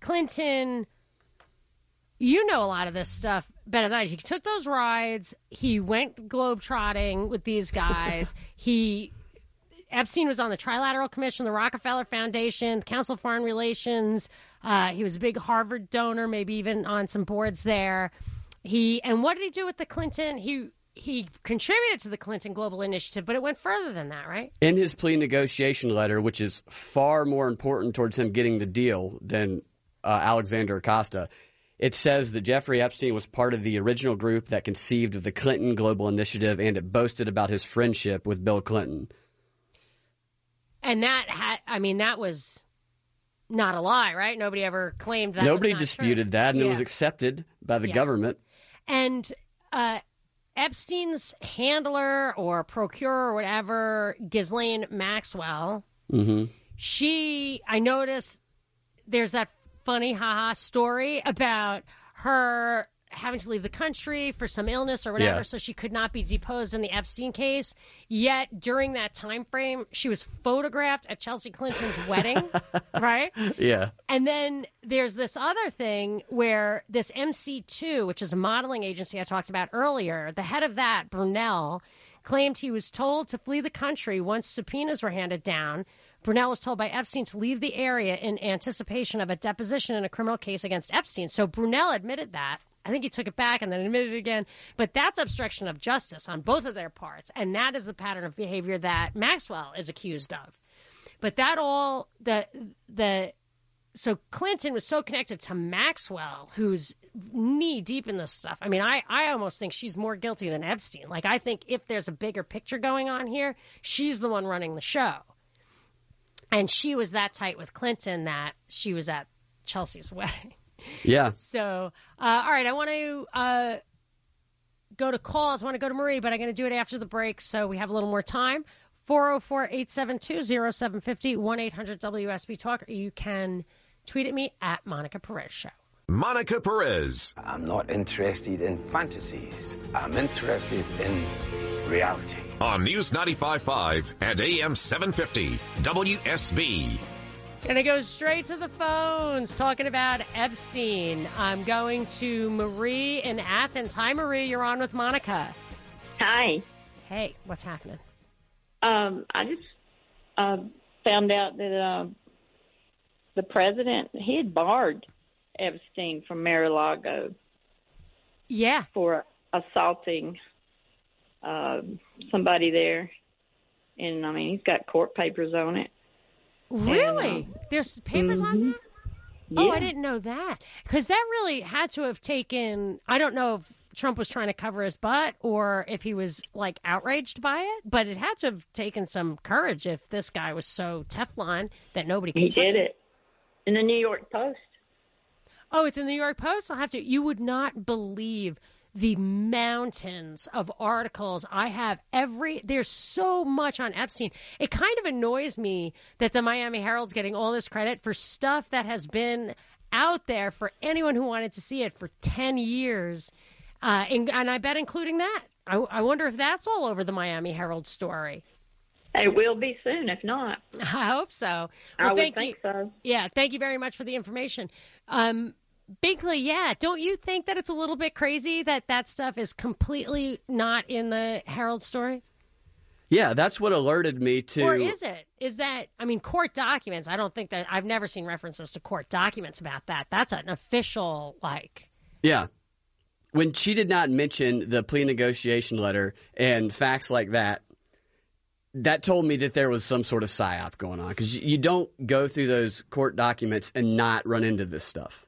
Clinton, you know a lot of this stuff better than I do. He took those rides. He went globetrotting with these guys. Epstein was on the Trilateral Commission, the Rockefeller Foundation, the Council of Foreign Relations. He was a big Harvard donor, maybe even on some boards there. And what did he do with the Clinton? He contributed to the Clinton Global Initiative, but it went further than that, right? In his plea negotiation letter, which is far more important towards him getting the deal than Alexander Acosta, it says that Jeffrey Epstein was part of the original group that conceived of the Clinton Global Initiative, and it boasted about his friendship with Bill Clinton. And that was not a lie, right? Nobody ever claimed that. Nobody was not disputed true. that, and it was accepted by the government. And Epstein's handler or procurer or whatever, Ghislaine Maxwell, I noticed there's that funny haha story about her having to leave the country for some illness or whatever, so she could not be deposed in the Epstein case. Yet during that time frame, she was photographed at Chelsea Clinton's wedding, right? Yeah. And then there's this other thing where this MC2, which is a modeling agency I talked about earlier, the head of that, Brunel, claimed he was told to flee the country once subpoenas were handed down. Brunel was told by Epstein to leave the area in anticipation of a deposition in a criminal case against Epstein. So Brunel admitted that. I think he took it back and then admitted it again. But that's obstruction of justice on both of their parts. And that is the pattern of behavior that Maxwell is accused of. But that all, so Clinton was so connected to Maxwell, who's knee deep in this stuff. I mean, I almost think she's more guilty than Epstein. Like, I think if there's a bigger picture going on here, she's the one running the show. And she was that tight with Clinton that she was at Chelsea's wedding. Yeah. So, all right, I want to go to calls. I want to go to Marie, but I'm going to do it after the break so we have a little more time. 404-872-0750, 1-800-WSB Talk. Or you can tweet at me at Monica Perez Show. Monica Perez. I'm not interested in fantasies. I'm interested in reality. On News 95.5 and AM 750, WSB. Gonna go straight to the phones, talking about Epstein. I'm going to Marie in Athens. Hi, Marie. You're on with Monica. Hi. Hey, what's happening? I just found out that the president, he had barred Epstein from Mar-a-Lago. Yeah. For assaulting somebody there. And, I mean, he's got court papers on it. Really? And, there's papers on that? Yeah. Oh, I didn't know that. Because that really had to have taken, I don't know if Trump was trying to cover his butt or if he was, like, outraged by it, but it had to have taken some courage if this guy was so Teflon that nobody could touch him. He did it. In the New York Post. Oh, it's in the New York Post? I'll have to. You would not believe the mountains of articles I have there's so much on Epstein. It kind of annoys me that the Miami Herald's getting all this credit for stuff that has been out there for anyone who wanted to see it for 10 years. And I bet including that. I wonder if that's all over the Miami Herald story. It will be soon, if not. I hope so. Well, I would think so. Yeah, thank you very much for the information. Binkley, yeah, don't you think that it's a little bit crazy that stuff is completely not in the Herald stories? Yeah, that's what alerted me to... Or is it? Is that, I mean, court documents, I don't think that, I've never seen references to court documents about that. That's an official, like... Yeah. When she did not mention the plea negotiation letter and facts like that, that told me that there was some sort of psyop going on, because you don't go through those court documents and not run into this stuff.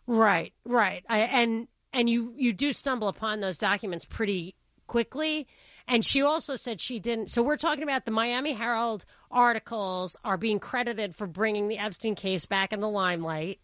Right. And you do stumble upon those documents pretty quickly. And she also said she didn't. So we're talking about the Miami Herald articles are being credited for bringing the Epstein case back in the limelight,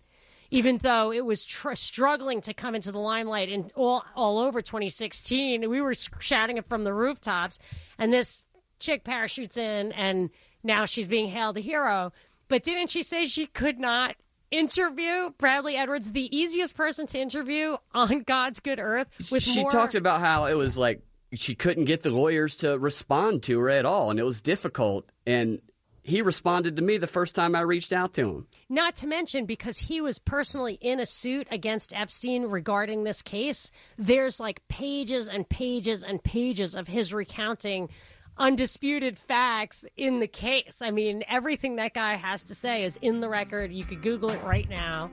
even though it was struggling to come into the limelight in all over 2016. We were shouting it from the rooftops, and this chick parachutes in, and now she's being hailed a hero. But didn't she say she could not interview Bradley Edwards, the easiest person to interview on God's good earth? She talked about how it was like she couldn't get the lawyers to respond to her at all, and it was difficult. And he responded to me the first time I reached out to him. Not to mention, because he was personally in a suit against Epstein regarding this case, there's like pages and pages and pages of his recounting undisputed facts in the case. I mean, everything that guy has to say is in the record. You could Google it right now.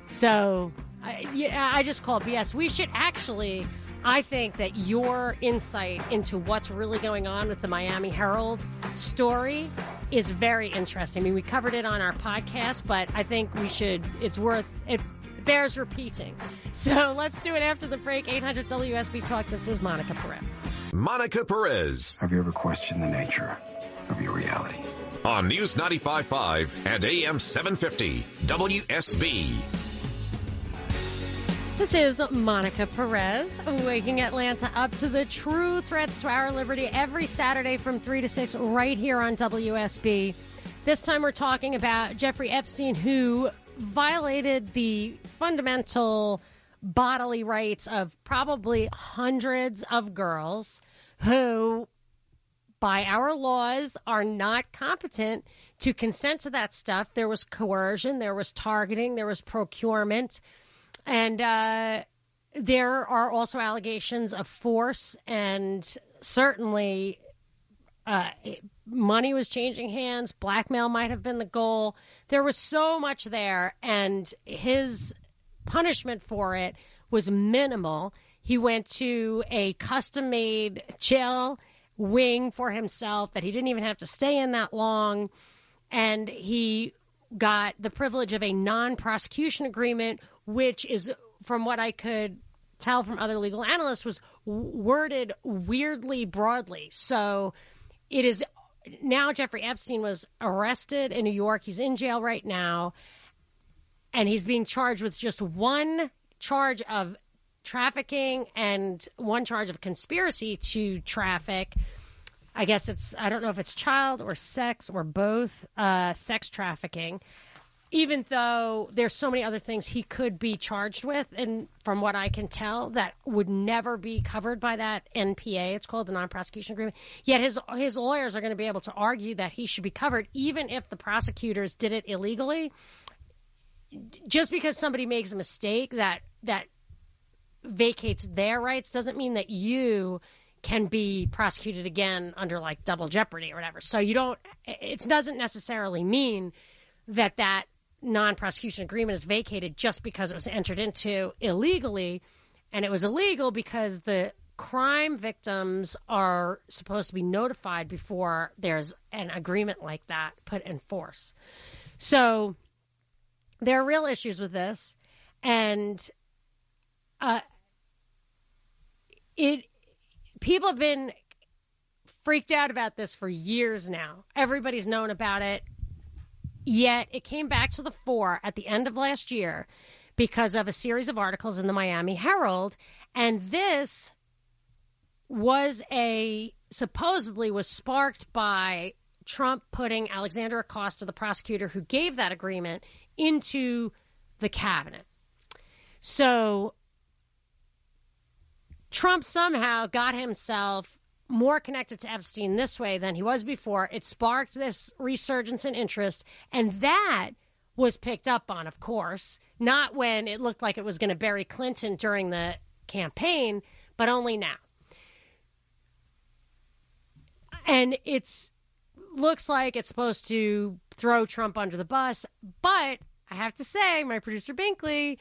So, I just call BS. We should actually... I think that your insight into what's really going on with the Miami Herald story is very interesting. I mean, we covered it on our podcast, but I think it bears repeating. So let's do it after the break. 800 WSB Talk. This is Monica Perez. Monica Perez. Have you ever questioned the nature of your reality? On News 95.5 and AM 750, WSB. This is Monica Perez, waking Atlanta up to the true threats to our liberty every Saturday from 3 to 6 right here on WSB. This time we're talking about Jeffrey Epstein, who violated the fundamental bodily rights of probably hundreds of girls who, by our laws, are not competent to consent to that stuff. There was coercion, there was targeting, there was procurement. And there are also allegations of force, and certainly money was changing hands. Blackmail might have been the goal. There was so much there, and his punishment for it was minimal. He went to a custom-made jail wing for himself that he didn't even have to stay in that long, and he got the privilege of a non-prosecution agreement, which is, from what I could tell from other legal analysts, was worded weirdly broadly. So it is now Jeffrey Epstein was arrested in New York. He's in jail right now, and he's being charged with just one charge of trafficking and one charge of conspiracy to traffic. I guess I don't know if it's child or sex or both, sex trafficking, even though there's so many other things he could be charged with. And from what I can tell, that would never be covered by that NPA. It's called the non-prosecution agreement. Yet his lawyers are going to be able to argue that he should be covered, even if the prosecutors did it illegally. Just because somebody makes a mistake that vacates their rights doesn't mean that you can be prosecuted again under like double jeopardy or whatever. So it doesn't necessarily mean that non-prosecution agreement is vacated just because it was entered into illegally. And it was illegal because the crime victims are supposed to be notified before there's an agreement like that put in force. So there are real issues with this. And people have been freaked out about this for years now. Everybody's known about it. Yet it came back to the fore at the end of last year because of a series of articles in the Miami Herald. And this was supposedly was sparked by Trump putting Alexander Acosta, the prosecutor who gave that agreement, into the cabinet. So Trump somehow got himself more connected to Epstein this way than he was before. It sparked this resurgence in interest, and that was picked up on, of course, not when it looked like it was going to bury Clinton during the campaign, but only now. And it's looks like it's supposed to throw Trump under the bus, but I have to say, my producer Binkley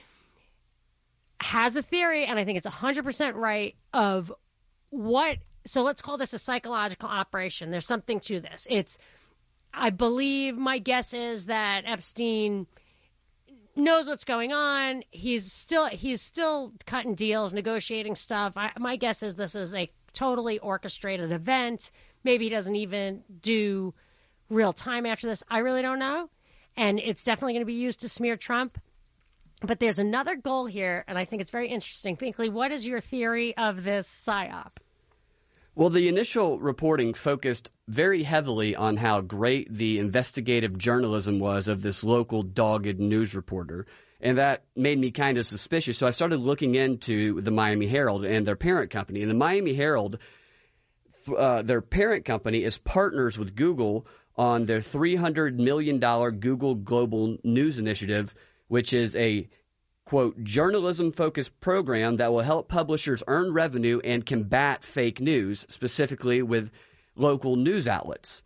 has a theory, and I think it's 100% right, of what. So let's call this a psychological operation. There's something to this. I believe, my guess is that Epstein knows what's going on. He's still cutting deals, negotiating stuff. My guess is this is a totally orchestrated event. Maybe he doesn't even do real time after this. I really don't know. And it's definitely going to be used to smear Trump. But there's another goal here, and I think it's very interesting. Binkley, what is your theory of this psyop? Well, the initial reporting focused very heavily on how great the investigative journalism was of this local dogged news reporter. And that made me kind of suspicious. So I started looking into the Miami Herald and their parent company. And the Miami Herald, their parent company, is partners with Google on their $300 million Google Global News Initiative, which is a, quote, journalism-focused program that will help publishers earn revenue and combat fake news, specifically with local news outlets.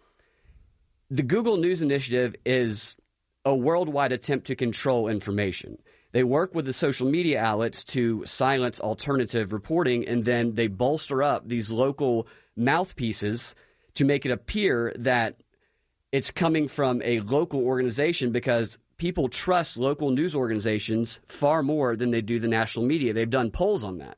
The Google News Initiative is a worldwide attempt to control information. They work with the social media outlets to silence alternative reporting, and then they bolster up these local mouthpieces to make it appear that it's coming from a local organization, because people trust local news organizations far more than they do the national media. They've done polls on that.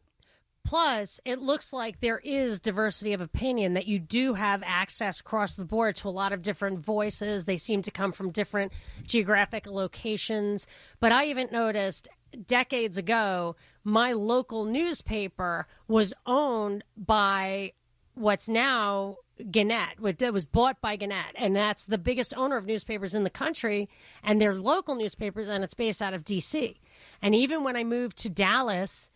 Plus, it looks like there is diversity of opinion, that you do have access across the board to a lot of different voices. They seem to come from different geographic locations. But I even noticed decades ago, my local newspaper was owned by what's now Gannett. It was bought by Gannett, and that's the biggest owner of newspapers in the country, and they're local newspapers, and it's based out of D.C. And even when I moved to Dallas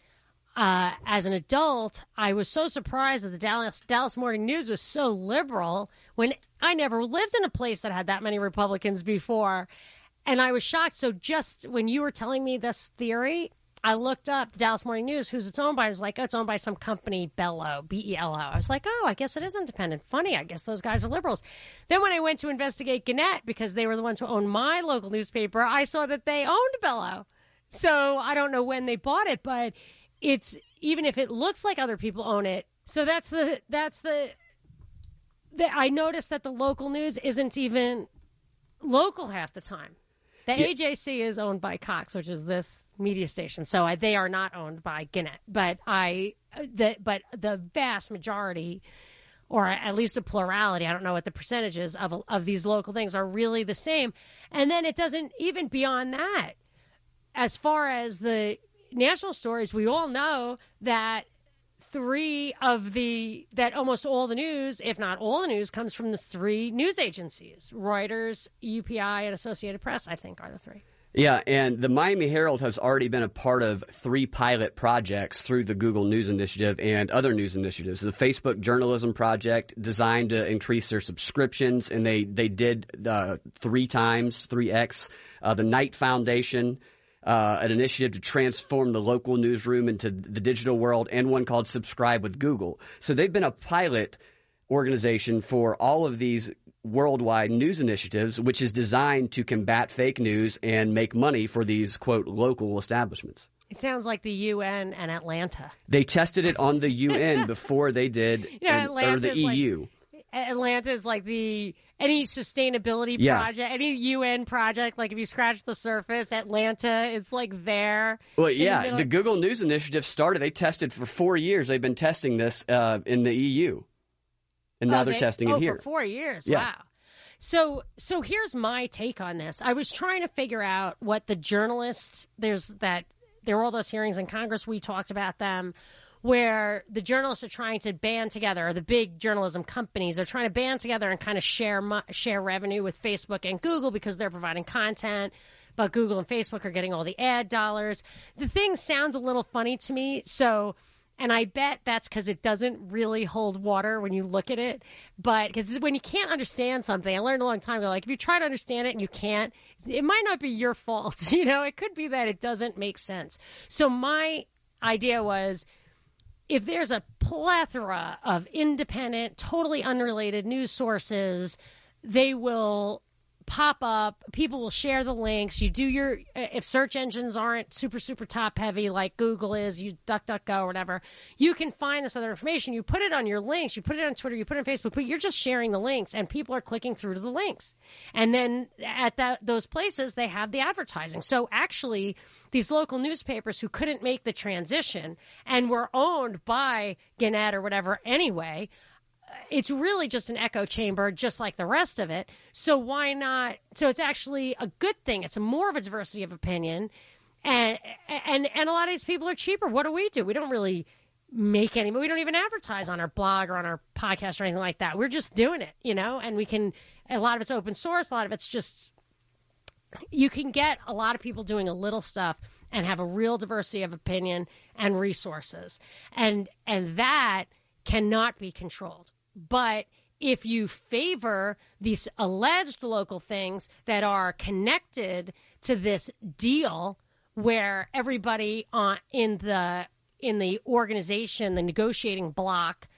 as an adult, I was so surprised that the Dallas Morning News was so liberal, when I never lived in a place that had that many Republicans before. And I was shocked. So just when you were telling me this theory, I looked up the Dallas Morning News, who's it's owned by. I was like, oh, it's owned by some company, Bello, B-E-L-O. I was like, oh, I guess it is independent. Funny, I guess those guys are liberals. Then when I went to investigate Gannett, because they were the ones who owned my local newspaper, I saw that they owned Bello. So I don't know when they bought it, but it's, even if it looks like other people own it. So I noticed that the local news isn't even local half the time. The AJC is owned by Cox, which is this media station. So they are not owned by Gannett. But the vast majority, or at least a plurality, I don't know what the percentage is, of these local things are really the same. And then it doesn't even beyond that. As far as the national stories, we all know that almost all the news, if not all the news, comes from the three news agencies. Reuters, UPI, and Associated Press, I think, are the three. Yeah, and the Miami Herald has already been a part of 3 pilot projects through the Google News Initiative and other news initiatives. The Facebook Journalism Project, designed to increase their subscriptions, and they did 3 times, 3x. The Knight Foundation, an initiative to transform the local newsroom into the digital world, and one called Subscribe with Google. So they've been a pilot organization for all of these worldwide news initiatives, which is designed to combat fake news and make money for these, quote, local establishments. It sounds like the UN and Atlanta. They tested it on the UN before they did, or the EU. Atlanta is like any sustainability project, any UN project, like if you scratch the surface, Atlanta is like there. Well, yeah, the Google News Initiative started, they tested for 4 years. They've been testing this in the EU. And now they're testing it here. For 4 years. Yeah. Wow. So here's my take on this. I was trying to figure out what the journalists, there were all those hearings in Congress, we talked about them, where the journalists are trying to band together, or the big journalism companies are trying to band together and kind of share revenue with Facebook and Google, because they're providing content, but Google and Facebook are getting all the ad dollars. The thing sounds a little funny to me. So And I bet that's because it doesn't really hold water when you look at it. But because when you can't understand something, I learned a long time ago, like if you try to understand it and you can't, it might not be your fault. It could be that it doesn't make sense. So my idea was, if there's a plethora of independent, totally unrelated news sources, they will pop up. People will share the links. You do if search engines aren't super, super top heavy like Google is, you DuckDuckGo or whatever, you can find this other information. You put it on your links. You put it on Twitter. You put it on Facebook. But you're just sharing the links, and people are clicking through to the links. And then at those places, they have the advertising. So actually, these local newspapers who couldn't make the transition and were owned by Gannett or whatever anyway, it's really just an echo chamber, just like the rest of it. So why not? So it's actually a good thing. It's more of a diversity of opinion. And a lot of these people are cheaper. What do? We don't really make any, we don't even advertise on our blog or on our podcast or anything like that. We're just doing it, and we can, a lot of it's open source. A lot of it's just, you can get a lot of people doing a little stuff and have a real diversity of opinion and resources. And that cannot be controlled. But if you favor these alleged local things that are connected to this deal where everybody in the organization, the negotiating block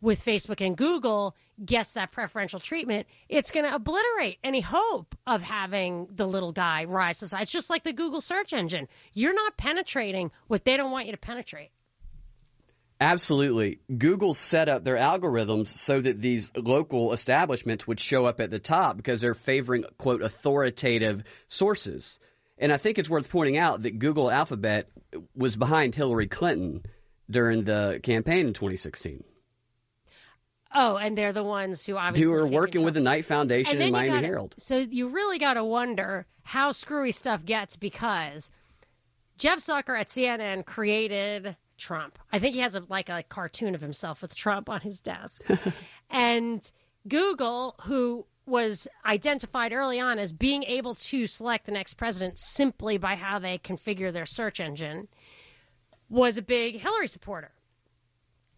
with Facebook and Google gets that preferential treatment, it's going to obliterate any hope of having the little guy rise to the side. It's just like the Google search engine. You're not penetrating what they don't want you to penetrate. Absolutely. Google set up their algorithms so that these local establishments would show up at the top because they're favoring, quote, authoritative sources. And I think it's worth pointing out that Google Alphabet was behind Hillary Clinton during the campaign in 2016. Oh, and they're the ones who obviously who are working with the Knight Foundation and Miami Herald. So you really got to wonder how screwy stuff gets, because Jeff Zucker at CNN created Trump. I think he has a cartoon of himself with Trump on his desk. And Google, who was identified early on as being able to select the next president simply by how they configure their search engine, was a big Hillary supporter.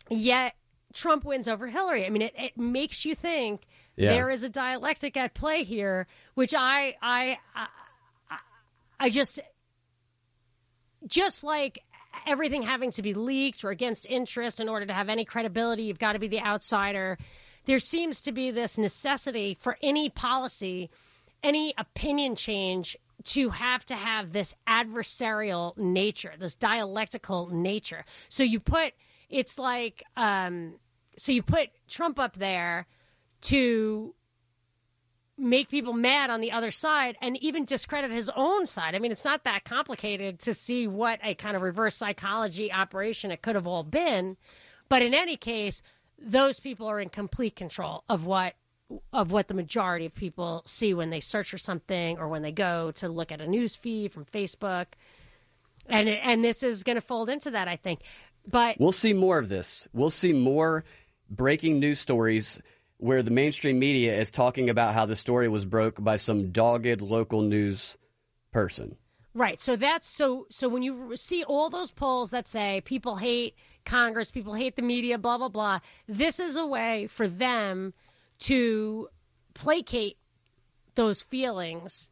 Yet Trump wins over Hillary. I mean, it makes you think there is a dialectic at play here, which I just like everything having to be leaked or against interest in order to have any credibility, you've got to be the outsider. There seems to be this necessity for any policy, any opinion change, to have this adversarial nature, this dialectical nature. So you put Trump up there to make people mad on the other side and even discredit his own side. I mean, it's not that complicated to see what a kind of reverse psychology operation it could have all been. But in any case, those people are in complete control of what the majority of people see when they search for something or when they go to look at a news feed from Facebook. And this is going to fold into that, I think. But we'll see more of this. We'll see more breaking news stories where the mainstream media is talking about how the story was broke by some dogged local news person. Right. So that's so when you see all those polls that say people hate Congress, people hate the media, blah, blah, blah, this is a way for them to placate those feelings,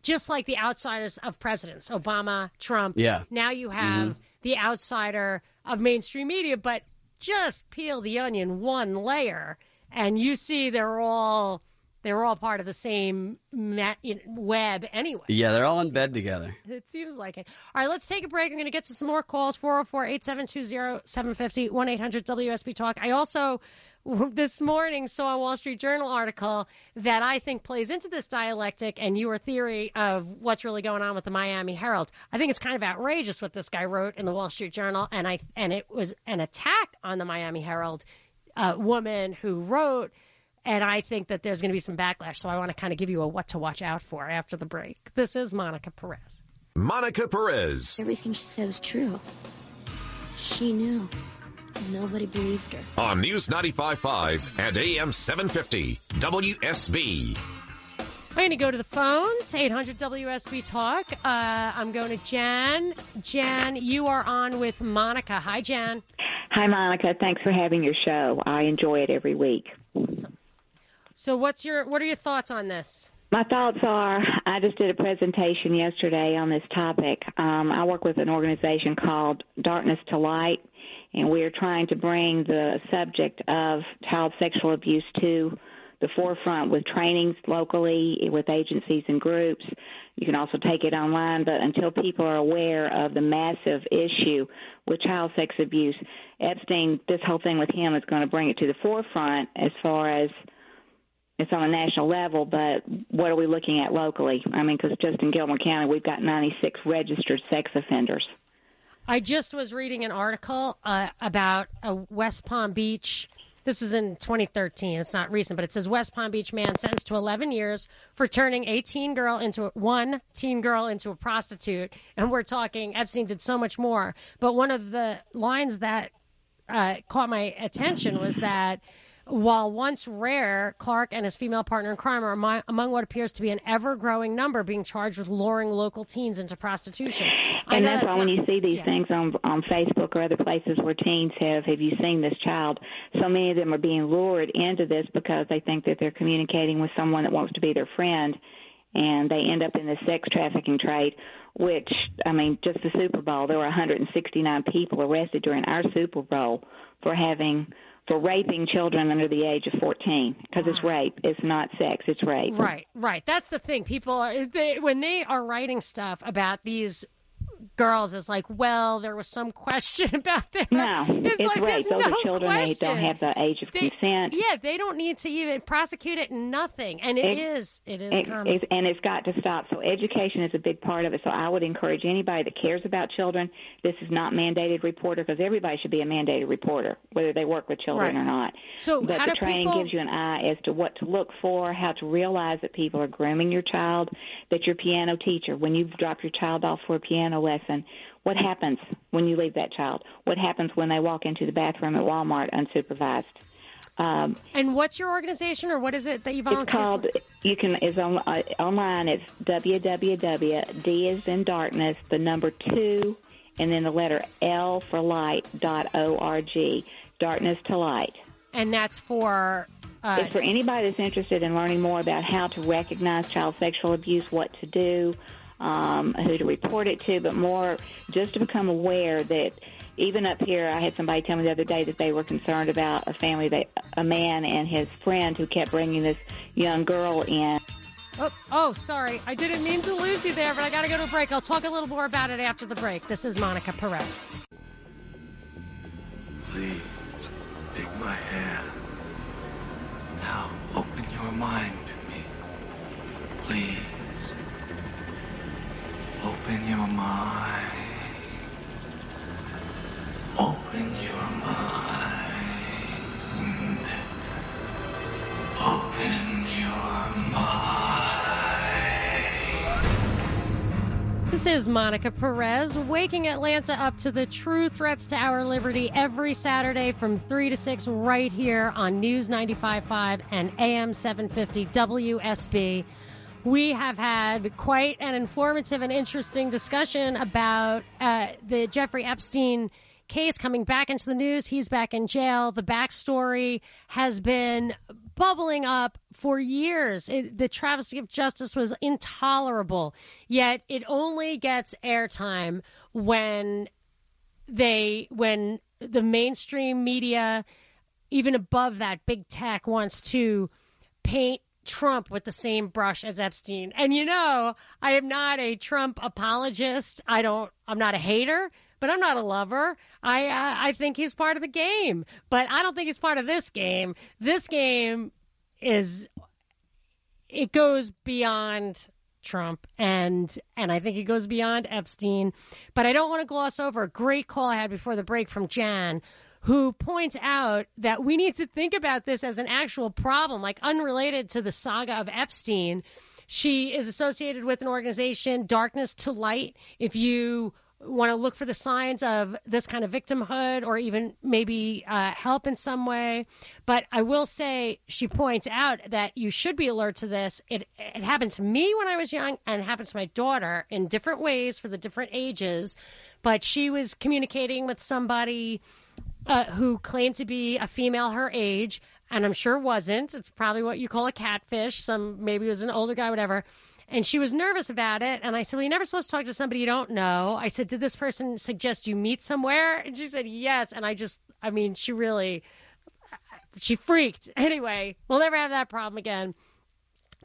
just like the outsiders of presidents, Obama, Trump. Yeah. Now you have the outsider of mainstream media, but just peel the onion one layer and you see they're all part of the same web anyway. Yeah, they're all in bed together. It seems like it. All right, let's take a break. I'm going to get to some more calls, 404-872-0750, 1-800-WSB-TALK. I also, this morning, saw a Wall Street Journal article that I think plays into this dialectic and your theory of what's really going on with the Miami Herald. I think it's kind of outrageous what this guy wrote in the Wall Street Journal, and it was an attack on the Miami Herald woman who wrote, and I think that there's going to be some backlash, so I want to kind of give you a what to watch out for after the break. This is Monica Perez. Monica Perez. Everything she said was true. She knew. Nobody believed her. On News 95.5 and AM 750, WSB. I'm going to go to the phones, 800-WSB-TALK. I'm going to Jan. Jan, you are on with Monica. Hi, Jan. Hi, Monica. Thanks for having your show. I enjoy it every week. Awesome. So what are your thoughts on this? My thoughts are, I just did a presentation yesterday on this topic. I work with an organization called Darkness to Light, and we're trying to bring the subject of child sexual abuse to the forefront with trainings locally, with agencies and groups. You can also take it online, but until people are aware of the massive issue with child sex abuse, Epstein, this whole thing with him is going to bring it to the forefront as far as it's on a national level, but what are we looking at locally? I mean, because just in Gilmore County, we've got 96 registered sex offenders. I just was reading an article about a West Palm Beach. This was in 2013. It's not recent, but it says West Palm Beach man sentenced to 11 years for turning one teen girl into a prostitute. And we're talking Epstein did so much more. But one of the lines that caught my attention was that while once rare, Clark and his female partner in crime are among what appears to be an ever-growing number being charged with luring local teens into prostitution. And that's why when you see these things on Facebook or other places where teens have you seen this child, so many of them are being lured into this because they think that they're communicating with someone that wants to be their friend, and they end up in the sex trafficking trade, which, I mean, just the Super Bowl, there were 169 people arrested during our Super Bowl for raping children under the age of 14, because it's rape. It's not sex. It's rape. Right. That's the thing. People, when they are writing stuff about these girls, it's like, well, there was some question about them. No, it's like, rape. Those are children. Question. They don't have the age of consent. Yeah, they don't need to even prosecute it. Nothing. And it is common. And it's got to stop. So education is a big part of it. So I would encourage anybody that cares about children. This is not mandated reporter, because everybody should be a mandated reporter, whether they work with children or not. So but the training gives you an eye as to what to look for, how to realize that people are grooming your child, that your piano teacher, when you drop your child off for a piano lesson, what happens when you leave that child? What happens when they walk into the bathroom at Walmart unsupervised? And what's your organization, or what is it that you volunteer? It's online. It's www.D as in darkness, the number 2, and then the letter L for light.org. Darkness to Light. And that's for... it's for anybody that's interested in learning more about how to recognize child sexual abuse, what to do, who to report it to, but more just to become aware that even up here, I had somebody tell me the other day that they were concerned about a man and his friend who kept bringing this young girl in. Oh, sorry. I didn't mean to lose you there, but I got to go to a break. I'll talk a little more about it after the break. This is Monica Perez. Please, take my hand. Now, open your mind to me. Please. Open your mind. Open your mind. Open your mind. This is Monica Perez, waking Atlanta up to the true threats to our liberty every Saturday from 3 to 6 right here on News 95.5 and AM 750 WSB. We have had quite an informative and interesting discussion about the Jeffrey Epstein case coming back into the news. He's back in jail. The backstory has been bubbling up for years. The travesty of justice was intolerable, yet it only gets airtime when the mainstream media, even above that, big tech, wants to paint Trump with the same brush as Epstein. And I am not a Trump apologist. I'm not a hater, but I'm not a lover. I think he's part of the game, but I don't think he's part of this game. This game it goes beyond Trump, and I think it goes beyond Epstein. But I don't want to gloss over a great call I had before the break from Jan, who points out that we need to think about this as an actual problem, like unrelated to the saga of Epstein. She is associated with an organization, Darkness to Light. If you want to look for the signs of this kind of victimhood or even maybe help in some way. But I will say, she points out that you should be alert to this. It happened to me when I was young, and it happened to my daughter in different ways for the different ages. But she was communicating with somebody who claimed to be a female her age, and I'm sure wasn't. It's probably what you call a catfish. Maybe it was an older guy, whatever. And she was nervous about it. And I said, well, you're never supposed to talk to somebody you don't know. I said, did this person suggest you meet somewhere? And she said, yes. And she freaked. Anyway, we'll never have that problem again.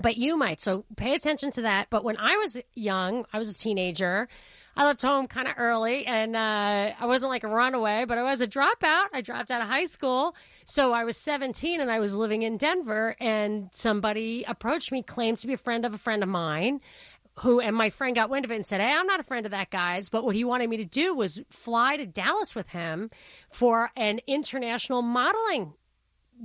But you might. So pay attention to that. But when I was young, I was a teenager. I left home kind of early, and I wasn't like a runaway, but I was a dropout. I dropped out of high school. So I was 17, and I was living in Denver, and somebody approached me, claimed to be a friend of mine, and my friend got wind of it and said, hey, I'm not a friend of that guy's, but what he wanted me to do was fly to Dallas with him for an international modeling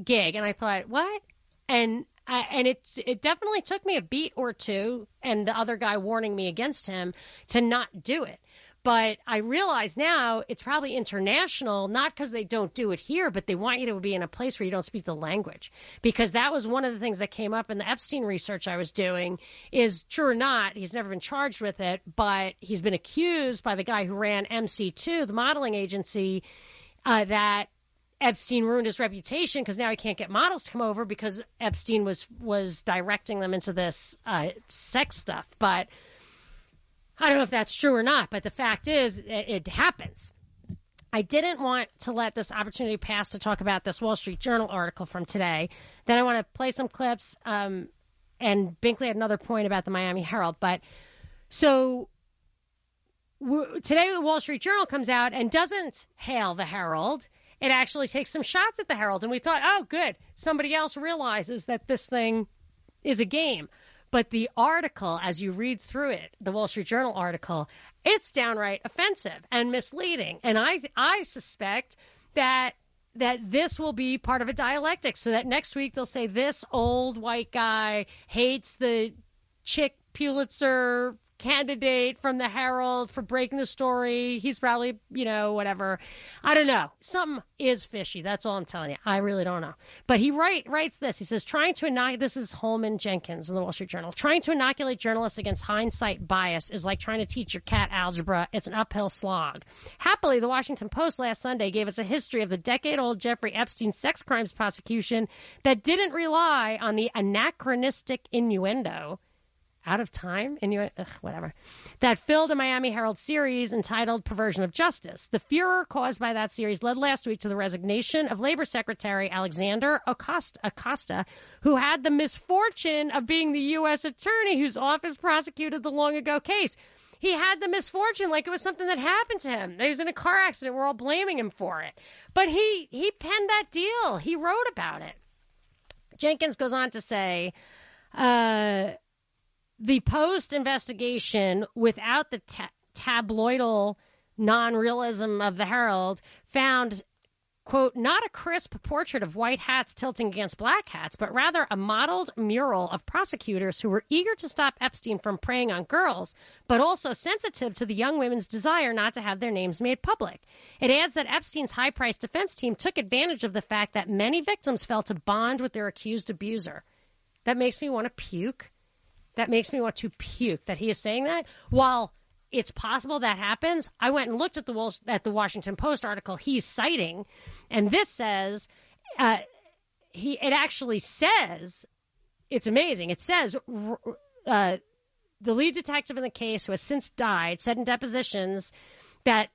gig. And I thought, what? And it definitely took me a beat or two, and the other guy warning me against him, to not do it. But I realize now it's probably international, not because they don't do it here, but they want you to be in a place where you don't speak the language. Because that was one of the things that came up in the Epstein research I was doing, is true or not, he's never been charged with it, but he's been accused by the guy who ran MC2, the modeling agency, that Epstein ruined his reputation because now he can't get models to come over because Epstein was directing them into this sex stuff. But I don't know if that's true or not, but the fact is it happens. I didn't want to let this opportunity pass to talk about this Wall Street Journal article from today. Then I want to play some clips, and Binkley had another point about the Miami Herald. But so today the Wall Street Journal comes out and doesn't hail the Herald. It actually takes some shots at the Herald. And we thought, oh, good. Somebody else realizes that this thing is a game. But the article, as you read through it, the Wall Street Journal article, it's downright offensive and misleading. And I suspect that this will be part of a dialectic, so that next week they'll say this old white guy hates the chick Pulitzer candidate from the Herald for breaking the story. He's probably, whatever. I don't know. Something is fishy. That's all I'm telling you. I really don't know. But he writes this. He says, this is Holman Jenkins in the Wall Street Journal. Trying to inoculate journalists against hindsight bias is like trying to teach your cat algebra. It's an uphill slog. Happily, the Washington Post last Sunday gave us a history of the decade-old Jeffrey Epstein sex crimes prosecution that didn't rely on the anachronistic innuendo out of time, whatever, that filled a Miami Herald series entitled Perversion of Justice. The furor caused by that series led last week to the resignation of Labor Secretary Alexander Acosta, who had the misfortune of being the U.S. attorney whose office prosecuted the long-ago case. He had the misfortune like it was something that happened to him. He was in a car accident. We're all blaming him for it. But he penned that deal. He wrote about it. Jenkins goes on to say, the Post investigation, without the tabloidal non-realism of the Herald, found, quote, not a crisp portrait of white hats tilting against black hats, but rather a modeled mural of prosecutors who were eager to stop Epstein from preying on girls, but also sensitive to the young women's desire not to have their names made public. It adds that Epstein's high-priced defense team took advantage of the fact that many victims felt a bond with their accused abuser. That makes me want to puke. That makes me want to puke that he is saying that. While it's possible that happens, I went and looked at the Washington Post article he's citing, and this says, it actually says, it's amazing. It says the lead detective in the case, who has since died, said in depositions that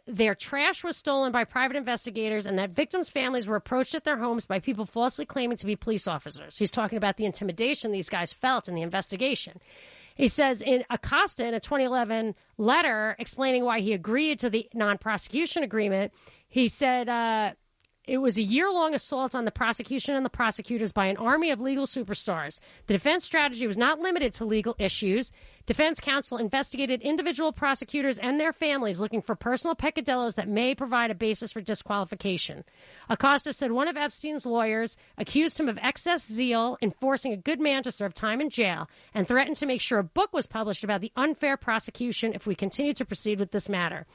their trash was stolen by private investigators and that victims' families were approached at their homes by people falsely claiming to be police officers. He's talking about the intimidation these guys felt in the investigation. He says in Acosta, in a 2011 letter explaining why he agreed to the non-prosecution agreement, he said it was a year-long assault on the prosecution and the prosecutors by an army of legal superstars. The defense strategy was not limited to legal issues. Defense counsel investigated individual prosecutors and their families looking for personal peccadillos that may provide a basis for disqualification. Acosta said one of Epstein's lawyers accused him of excess zeal in forcing a good man to serve time in jail and threatened to make sure a book was published about the unfair prosecution if we continue to proceed with this matter.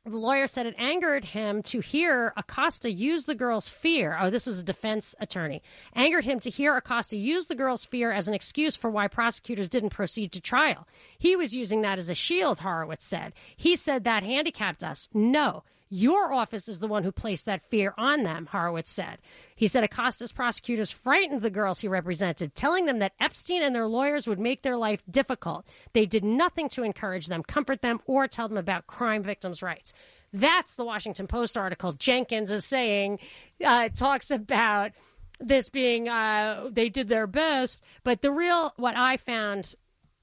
The lawyer said it angered him to hear Acosta use the girl's fear. Oh, this was a defense attorney. Angered him to hear Acosta use the girl's fear as an excuse for why prosecutors didn't proceed to trial. He was using that as a shield, Horowitz said. He said that handicapped us. No. Your office is the one who placed that fear on them, Horowitz said. He said Acosta's prosecutors frightened the girls he represented, telling them that Epstein and their lawyers would make their life difficult. They did nothing to encourage them, comfort them, or tell them about crime victims' rights. That's the Washington Post article. Jenkins is saying, talks about this being, they did their best. But the real, what I found,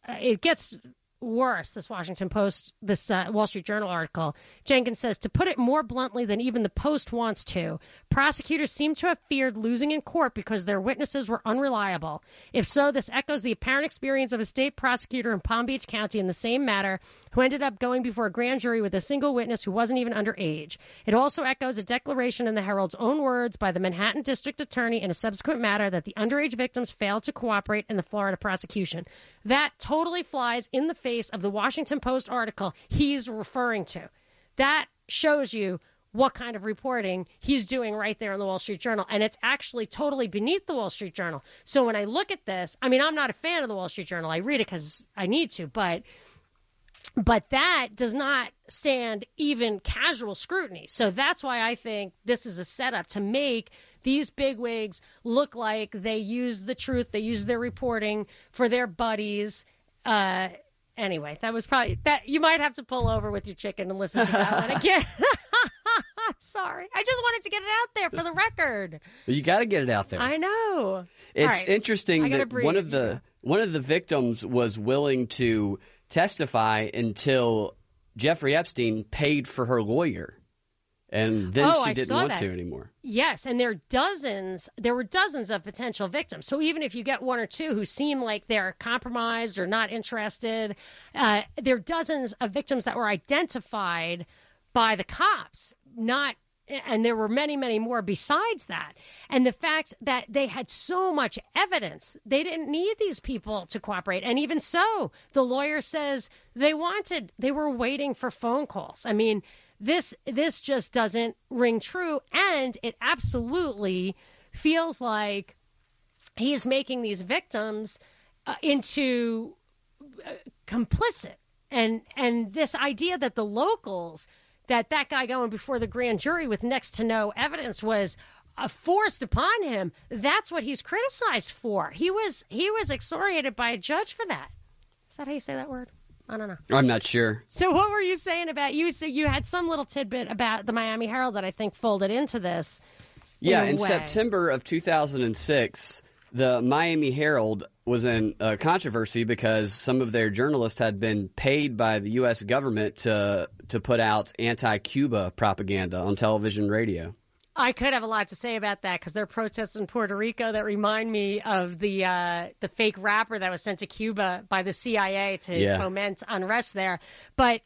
it gets worse, this Washington Post, this Wall Street Journal article. Jenkins says, to put it more bluntly than even the Post wants to, prosecutors seem to have feared losing in court because their witnesses were unreliable. If so, this echoes the apparent experience of a state prosecutor in Palm Beach County in the same matter who ended up going before a grand jury with a single witness who wasn't even underage. It also echoes a declaration in the Herald's own words by the Manhattan District Attorney in a subsequent matter that the underage victims failed to cooperate in the Florida prosecution. That totally flies in the face of the Washington Post article he's referring to. That shows you what kind of reporting he's doing right there in the Wall Street Journal. And it's actually totally beneath the Wall Street Journal. So when I look at this, I mean, I'm not a fan of the Wall Street Journal. I read it because I need to, but that does not stand even casual scrutiny. So that's why I think this is a setup to make these bigwigs look like they use the truth, they use their reporting for their buddies. Anyway, that was probably that. You might have to pull over with your chicken and listen to that one again. Sorry. I just wanted to get it out there for the record. You got to get it out there. I know. It's interesting that one of the victims was willing to testify until Jeffrey Epstein paid for her lawyer. And then she didn't want to anymore. Yes, and there were dozens of potential victims. So even if you get one or two who seem like they're compromised or not interested, there are dozens of victims that were identified by the cops, and there were many, many more besides that. And the fact that they had so much evidence, they didn't need these people to cooperate. And even so, the lawyer says they were waiting for phone calls. I mean, this just doesn't ring true. And it absolutely feels like he is making these victims into complicit. And this idea that the locals, that guy going before the grand jury with next to no evidence was forced upon him, that's what he's criticized for. He was excoriated by a judge for that. Is that how you say that word? I don't know. I'm not sure. So what were you saying about you? So you had some little tidbit about the Miami Herald that I think folded into this. Yeah, in September of 2006, the Miami Herald was in controversy because some of their journalists had been paid by the U.S. government to put out anti-Cuba propaganda on television and radio. I could have a lot to say about that because there are protests in Puerto Rico that remind me of the fake rapper that was sent to Cuba by the CIA to foment unrest there. But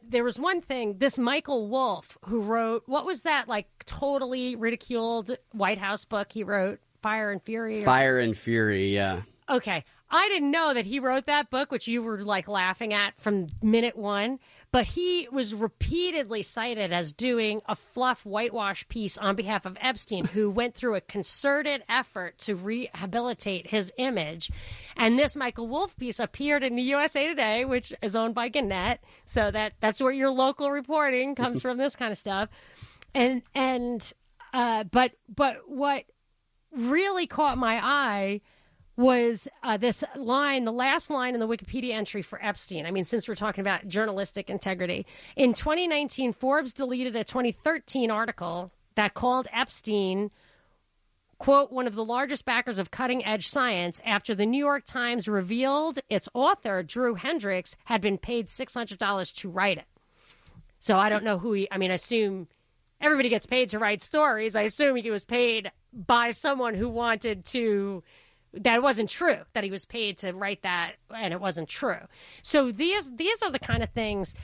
there was one thing, this Michael Wolff, who wrote, what was that, like, totally ridiculed White House book he wrote, Fire and Fury? Fire and Fury, yeah. Okay. I didn't know that he wrote that book, which you were, like, laughing at from minute one. But he was repeatedly cited as doing a fluff whitewash piece on behalf of Epstein, who went through a concerted effort to rehabilitate his image. And this Michael Wolff piece appeared in the USA Today, which is owned by Gannett. So that's where your local reporting comes from, this kind of stuff. But what really caught my eye was this line, the last line in the Wikipedia entry for Epstein. I mean, since we're talking about journalistic integrity. In 2019, Forbes deleted a 2013 article that called Epstein, quote, one of the largest backers of cutting-edge science after the New York Times revealed its author, Drew Hendricks, had been paid $600 to write it. So I don't know who I assume everybody gets paid to write stories. I assume he was paid by someone who wanted to... That wasn't true, that he was paid to write that, and it wasn't true. So these are the kind of things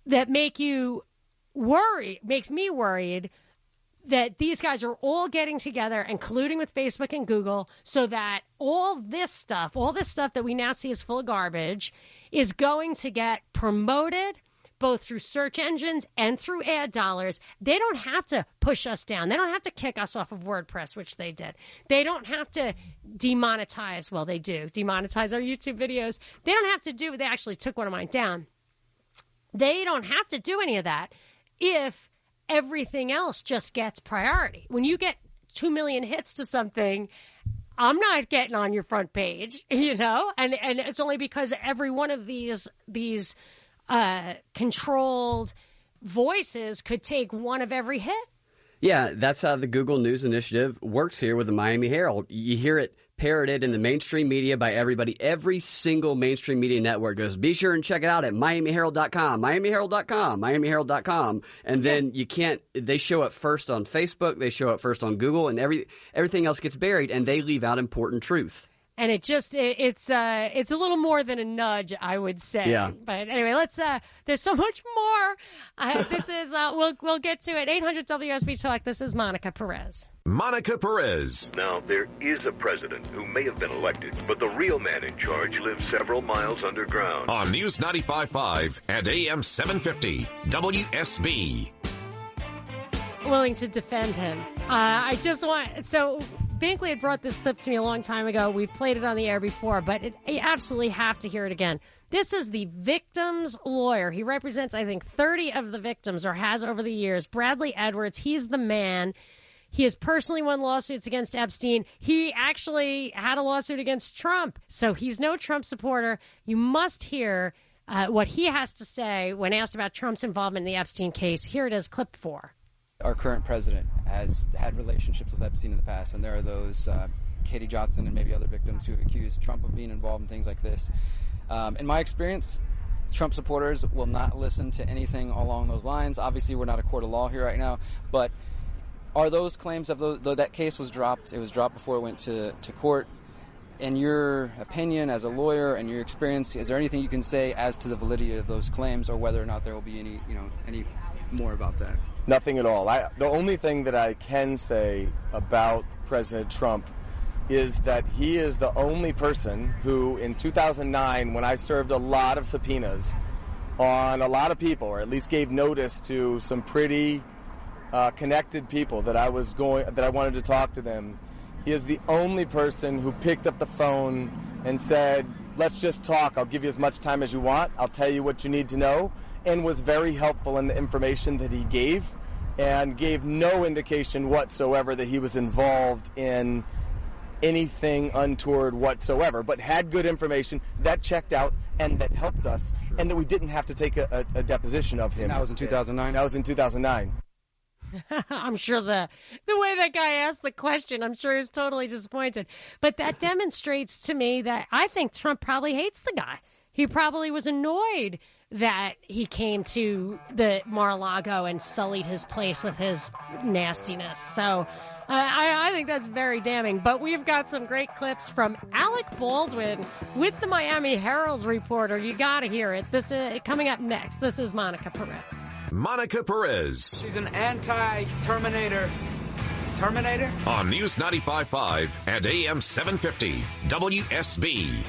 that makes me worried that these guys are all getting together and colluding with Facebook and Google so that all this stuff that we now see is full of garbage, is going to get promoted both through search engines and through ad dollars. They don't have to push us down. They don't have to kick us off of WordPress, which they did. They don't have to demonetize. Well, they do. Demonetize our YouTube videos. They don't have to do. They actually took one of mine down. They don't have to do any of that. if everything else just gets priority. When you get 2 million hits to something, I'm not getting on your front page, you know, and it's only because every one of these controlled voices could take one of every hit. Yeah, that's how the Google News Initiative works here with the Miami Herald. You hear it parroted in the mainstream media by everybody. Every single mainstream media network goes, be sure and check it out at MiamiHerald.com, MiamiHerald.com, MiamiHerald.com. And then they show it first on Facebook, they show it first on Google, and everything else gets buried, and they leave out important truth. And it's a little more than a nudge, I would say. Yeah. But anyway, there's so much more. This is, we'll get to it. 800 WSB Talk. This is Monica Perez. Monica Perez. Now, there is a president who may have been elected, but the real man in charge lives several miles underground. On News 95.5 and AM 750, WSB. Willing to defend him. Binkley had brought this clip to me a long time ago. We've played it on the air before, but you absolutely have to hear it again. This is the victim's lawyer. He represents, I think, 30 of the victims, or has over the years. Bradley Edwards, he's the man. He has personally won lawsuits against Epstein. He actually had a lawsuit against Trump, so he's no Trump supporter. You must hear what he has to say when asked about Trump's involvement in the Epstein case. Here it is, clip 4. Our current president has had relationships with Epstein in the past, and there are those Katie Johnson and maybe other victims who have accused Trump of being involved in things like this. In my experience, Trump supporters will not listen to anything along those lines. Obviously, we're not a court of law here right now, but are those claims that case was dropped? It was dropped before it went to court. In your opinion, as a lawyer and your experience, is there anything you can say as to the validity of those claims, or whether or not there will be any more about that? Nothing at all. The only thing that I can say about President Trump is that he is the only person who, in 2009, when I served a lot of subpoenas on a lot of people, or at least gave notice to some pretty connected people that I wanted to talk to them, he is the only person who picked up the phone and said, let's just talk. I'll give you as much time as you want. I'll tell you what you need to know, and was very helpful in the information that he gave, and gave no indication whatsoever that he was involved in anything untoward whatsoever, but had good information that checked out and that helped us, and that we didn't have to take a deposition of him. And that was in 2009? That was in 2009. I'm sure the way that guy asked the question, I'm sure he's totally disappointed. But that demonstrates to me that I think Trump probably hates the guy. He probably was annoyed that he came to the Mar-a-Lago and sullied his place with his nastiness. So I think that's very damning. But we've got some great clips from Alec Baldwin with the Miami Herald reporter. You got to hear it. This is coming up next. This is Monica Perez. Monica Perez. She's an anti-Terminator. Terminator? On News 95.5 and AM 750, WSB.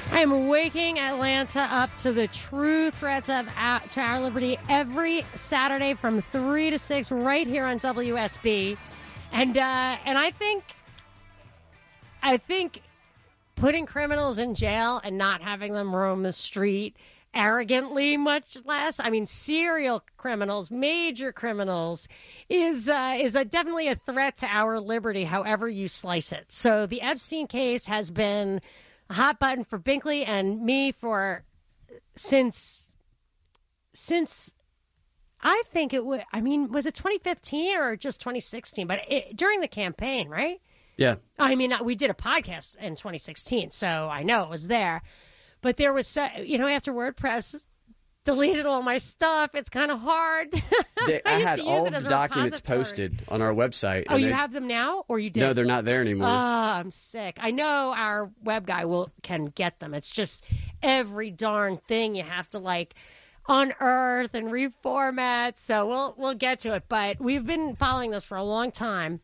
I am waking Atlanta up to the true threats to our liberty every Saturday from 3 to 6 right here on WSB. And I think putting criminals in jail and not having them roam the street arrogantly, much less, I mean, serial criminals, major criminals, is definitely a threat to our liberty, however you slice it. So the Epstein case has been a hot button for Binkley and me since I think was it 2015 or just 2016? But during the campaign, right? Yeah. I mean, we did a podcast in 2016, so I know it was there. But there was, after WordPress deleted all my stuff, it's kind of hard. I had all the documents posted on our website. Oh, you have them now, or you did? No, they're not there anymore. Oh, I'm sick. I know our web guy can get them. It's just every darn thing you have to unearth and reformat. So we'll get to it. But we've been following this for a long time.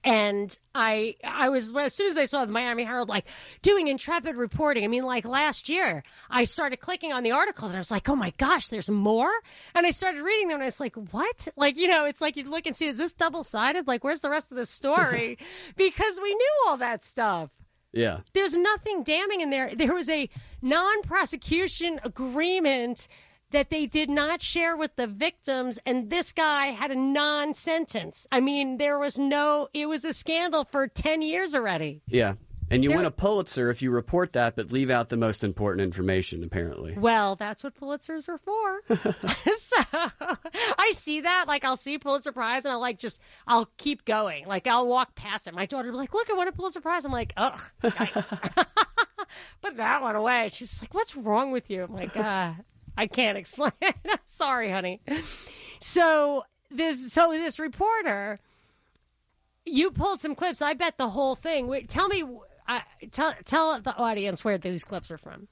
And I was, as soon as I saw the Miami Herald, doing intrepid reporting, last year, I started clicking on the articles and I was like, oh my gosh, there's more? And I started reading them and I was like, what? It's like you'd look and see, is this double-sided? Where's the rest of the story? Because we knew all that stuff. Yeah. There's nothing damning in there. There was a non-prosecution agreement that they did not share with the victims, and this guy had a non-sentence. I mean, it was a scandal for 10 years already. Yeah. And you win a Pulitzer if you report that, but leave out the most important information, apparently. Well, that's what Pulitzers are for. So I see that. Like, I'll see Pulitzer Prize, and I'll keep going. Like, I'll walk past it. My daughter will be like, look, I won a Pulitzer Prize. I'm like, oh, nice. Put that one away. She's like, what's wrong with you? I'm like, I can't explain it. Sorry, honey. So this reporter, you pulled some clips. I bet the whole thing. Wait, tell me. Tell the audience where these clips are from.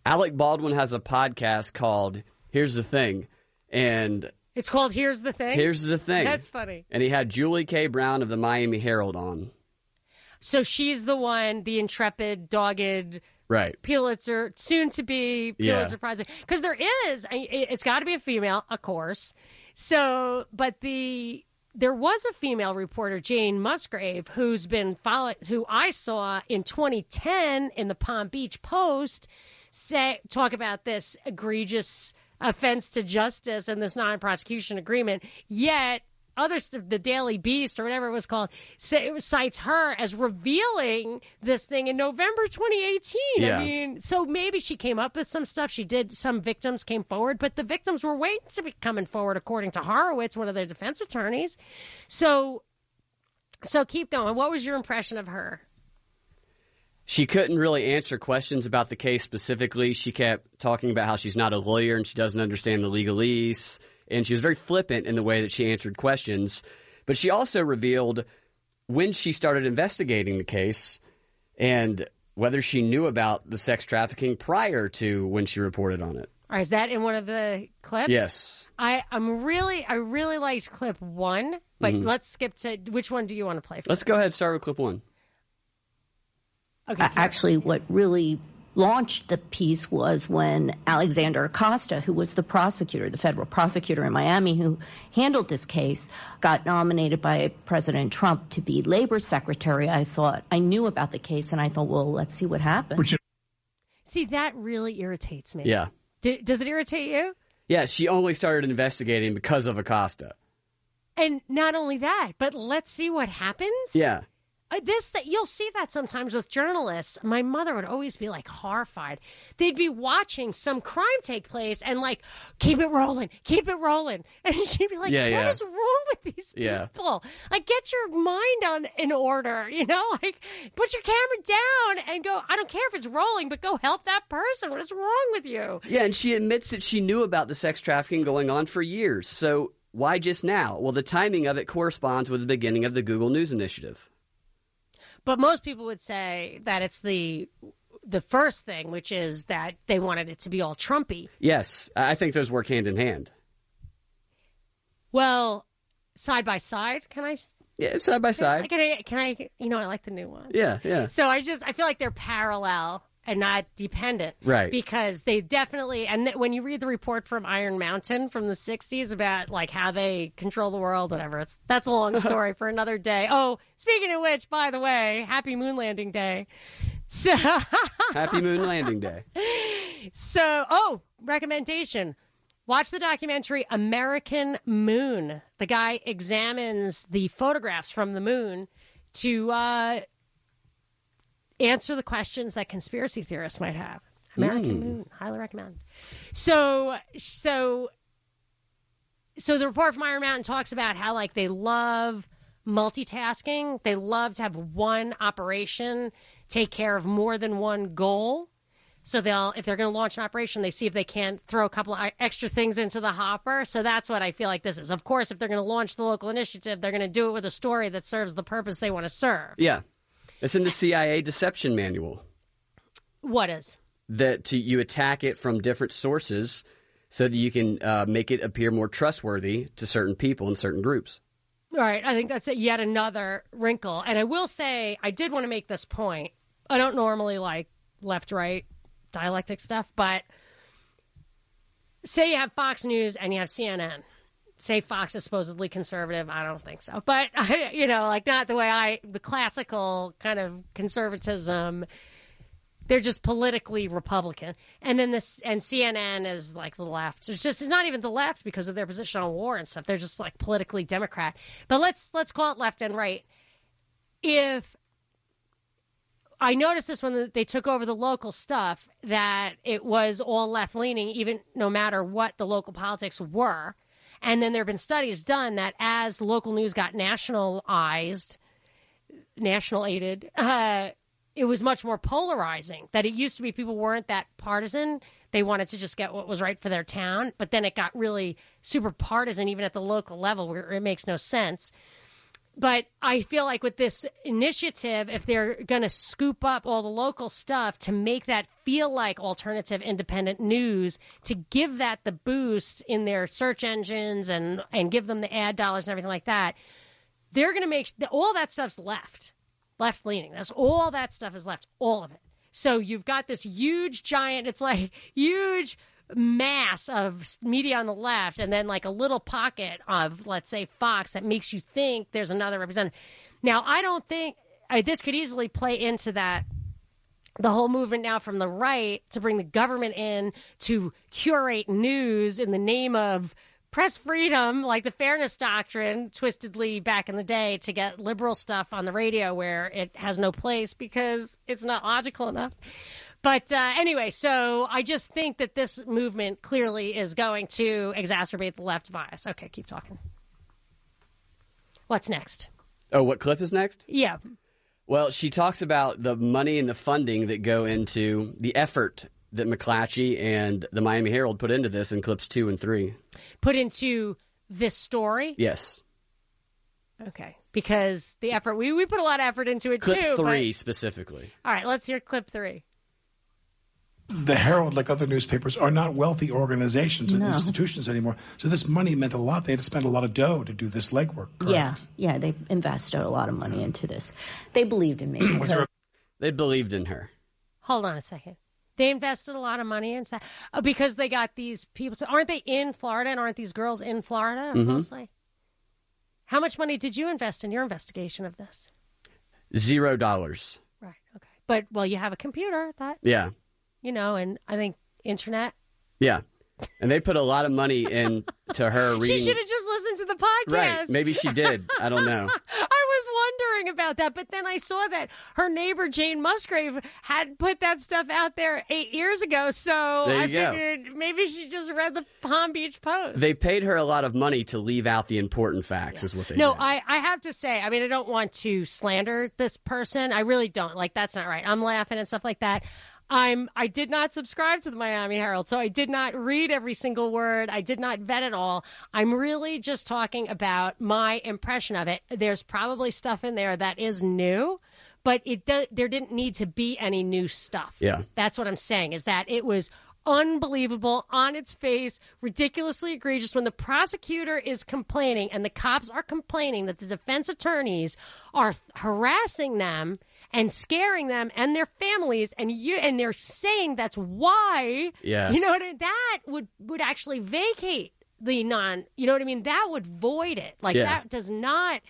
Alec Baldwin has a podcast called Here's the Thing. And it's called Here's the Thing? Here's the Thing. That's funny. And he had Julie K. Brown of the Miami Herald on. So she's the one, the intrepid, dogged, right, Pulitzer, soon to be Pulitzer Prize. Because it's got to be a female, of course. So, but there was a female reporter, Jane Musgrave, who I saw in 2010 in the Palm Beach Post talk about this egregious offense to justice and this non-prosecution agreement. Yet the Daily Beast or whatever it was called cites her as revealing this thing in November 2018. Yeah. I mean, so maybe she came up with some stuff. Some victims came forward, but the victims were waiting to be coming forward, according to Horowitz, one of their defense attorneys. So keep going. What was your impression of her? She couldn't really answer questions about the case specifically. She kept talking about how she's not a lawyer and she doesn't understand the legalese. And she was very flippant in the way that she answered questions. But she also revealed when she started investigating the case and whether she knew about the sex trafficking prior to when she reported on it. All right, is that in one of the clips? Yes. I really liked clip 1, but let's skip to which one do you want to play? Let's go ahead and start with clip 1. Okay. Actually, what really launched the piece was when Alexander Acosta, who was the federal prosecutor in Miami who handled this case, got nominated by President Trump to be labor secretary. I knew about the case, and I thought, well, let's see what happens. See, that really irritates me. Yeah. Does it irritate you? Yeah, she only started investigating because of Acosta. And not only that, but let's see what happens. Yeah. You'll see that sometimes with journalists. My mother would always be like horrified. They'd be watching some crime take place and like, keep it rolling. And she'd be like, what is wrong with these people? Yeah. Like, get your mind in order, like put your camera down and go, I don't care if it's rolling, but go help that person. What is wrong with you? Yeah, and she admits that she knew about the sex trafficking going on for years. So why just now? Well, the timing of it corresponds with the beginning of the Google News initiative. But most people would say that it's the first thing, which is that they wanted it to be all Trumpy. Yes, I think those work hand in hand. Well, side by side, can I? Yeah, side by side. Can I? I like the new one. Yeah. So I feel like they're parallel and not dependent. Right. Because they definitely, and when you read the report from Iron Mountain from the 60s about like how they control the world, whatever, that's a long story for another day. Oh, speaking of which, by the way, happy moon landing day. So happy moon landing day. So, recommendation. Watch the documentary American Moon. The guy examines the photographs from the moon to answer the questions that conspiracy theorists might have. American Moon, highly recommend. So the report from Iron Mountain talks about how like they love multitasking. They love to have one operation take care of more than one goal. So if they're going to launch an operation, they see if they can't throw a couple of extra things into the hopper. So that's what I feel like this is. Of course, if they're going to launch the local initiative, they're going to do it with a story that serves the purpose they want to serve. Yeah. It's in the CIA deception manual. What is? That you attack it from different sources so that you can make it appear more trustworthy to certain people and certain groups. All right. I think that's yet another wrinkle. And I will say, I did want to make this point. I don't normally like left-right dialectic stuff, but say you have Fox News and you have CNN. Say Fox is supposedly conservative. I don't think so. But, like not the way the classical kind of conservatism. They're just politically Republican. And then CNN is like the left. It's not even the left because of their position on war and stuff. They're just like politically Democrat. But let's call it left and right. If I noticed this when they took over the local stuff, that it was all left-leaning, even no matter what the local politics were. And then there have been studies done that as local news got national-aided, it was much more polarizing. That it used to be people weren't that partisan. They wanted to just get what was right for their town. But then it got really super partisan, even at the local level, where it makes no sense. But I feel like with this initiative, if they're going to scoop up all the local stuff to make that feel like alternative independent news, to give that the boost in their search engines and give them the ad dollars and everything like that, they're going to make all that stuff's left-leaning. That's all that stuff is left, all of it. So you've got this huge, giant, it's like huge mass of media on the left, and then like a little pocket of, let's say, Fox that makes you think there's another representative. Now, I don't think this could easily play into that, the whole movement now from the right to bring the government in to curate news in the name of press freedom, like the Fairness Doctrine, twistedly back in the day, to get liberal stuff on the radio where it has no place because it's not logical enough. But anyway, so I just think that this movement clearly is going to exacerbate the left bias. Okay, keep talking. What's next? Oh, what clip is next? Yeah. Well, she talks about the money and the funding that go into the effort that McClatchy and the Miami Herald put into this in clips 2 and 3. Put into this story? Yes. Okay. Because the effort, we put a lot of effort into it, clip too. Clip 3 specifically. All right, let's hear clip 3. The Herald, like other newspapers, are not wealthy organizations and institutions anymore. So this money meant a lot. They had to spend a lot of dough to do this legwork. Correct? Yeah, they invested a lot of money into this. They believed in me. They believed in her. Hold on a second. They invested a lot of money into that because they got these people. So aren't they in Florida, and aren't these girls in Florida mostly? How much money did you invest in your investigation of this? $0. Right, okay. But, well, you have a computer. Yeah. You know, and I think internet. Yeah. And they put a lot of money into her reading. She should have just listened to the podcast. Right. Maybe she did. I don't know. I was wondering about that, but then I saw that her neighbor, Jane Musgrave, had put that stuff out there 8 years ago, so I figured maybe she just read the Palm Beach Post. They paid her a lot of money to leave out the important facts, is what they did. No, I have to say, I mean, I don't want to slander this person. I really don't. Like, that's not right. I'm laughing and stuff like that. I did not subscribe to the Miami Herald, so I did not read every single word. I did not vet it all. I'm really just talking about my impression of it. There's probably stuff in there that is new, but there didn't need to be any new stuff. Yeah. That's what I'm saying, is that it was unbelievable, on its face, ridiculously egregious when the prosecutor is complaining and the cops are complaining that the defense attorneys are harassing them and scaring them and their families, and they're saying that's why. Yeah. You know what I mean? That would actually vacate the you know what I mean? That would void it. Like, that does not.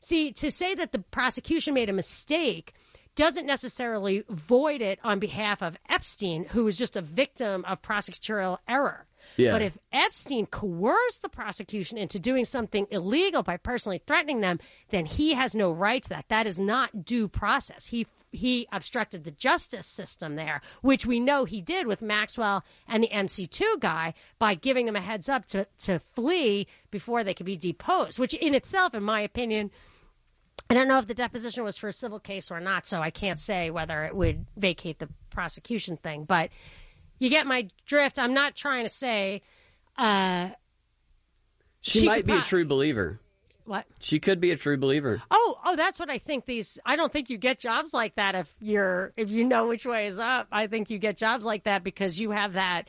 See, to say that the prosecution made a mistake doesn't necessarily void it on behalf of Epstein, who was just a victim of prosecutorial error. Yeah. But if Epstein coerced the prosecution into doing something illegal by personally threatening them, then he has no right to that. That is not due process. He obstructed the justice system there, which we know he did with Maxwell and the MC2 guy by giving them a heads up to flee before they could be deposed, which in itself, in my opinion, I don't know if the deposition was for a civil case or not, so I can't say whether it would vacate the prosecution thing. But you get my drift. I'm not trying to say she might be a true believer. What? She could be a true believer. Oh, that's what I think. I don't think you get jobs like that if you know which way is up. I think you get jobs like that because you have that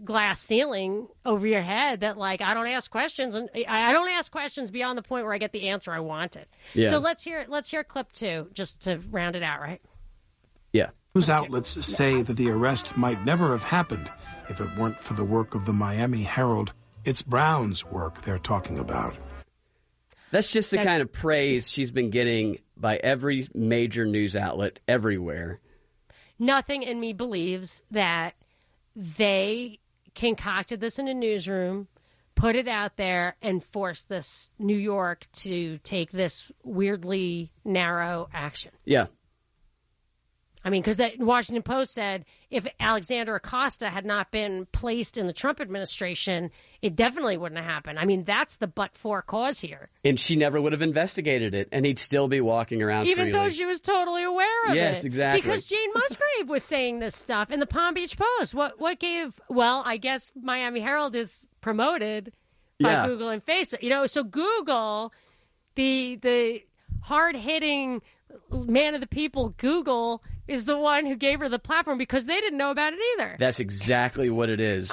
glass ceiling over your head that, like, I don't ask questions, and I don't ask questions beyond the point where I get the answer I wanted. Yeah. So let's hear clip 2 just to round it out, right? Yeah. News outlets say that the arrest might never have happened if it weren't for the work of the Miami Herald. It's Brown's work they're talking about. That's just the kind of praise she's been getting by every major news outlet everywhere nothing in me believes that they concocted this in a newsroom, put it out there, and forced this New York to take this weirdly narrow action. Yeah. I mean, because the Washington Post said if Alexander Acosta had not been placed in the Trump administration, it definitely wouldn't have happened. I mean, that's the but-for cause here. And she never would have investigated it, and he'd still be walking around Even freely. though she was totally aware of it. Yes, exactly. Because Jane Musgrave was saying this stuff in the Palm Beach Post. What gave, well, I guess Miami Herald is promoted by Google and Facebook. You know, so Google, the hard-hitting man of the people, Google, is the one who gave her the platform because they didn't know about it either. That's exactly what it is.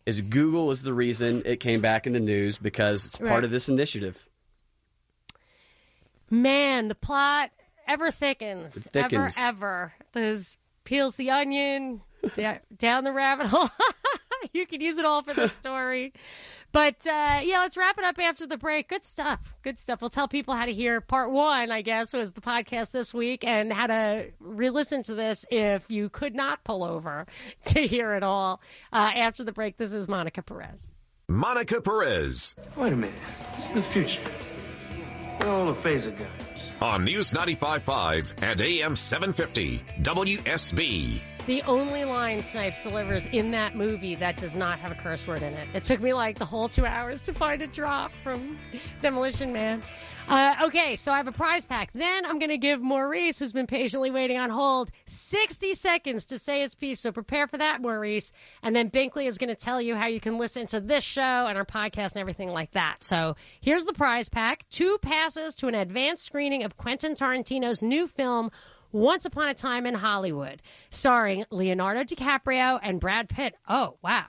Is Google is the reason it came back in the news because it's part of this initiative. Man, the plot ever thickens. It thickens. Ever. This peels the onion, down the rabbit hole. You can use it all for the story. But, let's wrap it up after the break. Good stuff. Good stuff. We'll tell people how to hear part one, I guess, was the podcast this week, and how to re-listen to this if you could not pull over to hear it all. After the break, this is Monica Perez. Monica Perez. Wait a minute. This is the future. We're all the phaser guns. On News 95.5 and AM 750, WSB. The only line Snipes delivers in that movie that does not have a curse word in it. It took me like the whole 2 hours to find a drop from Demolition Man. Okay, so I have a prize pack. Then I'm going to give Maurice, who's been patiently waiting on hold, 60 seconds to say his piece. So prepare for that, Maurice. And then Binkley is going to tell you how you can listen to this show and our podcast and everything like that. So here's the prize pack. 2 passes to an advanced screening of Quentin Tarantino's new film, Once Upon a Time in Hollywood, starring Leonardo DiCaprio and Brad Pitt. Oh, wow.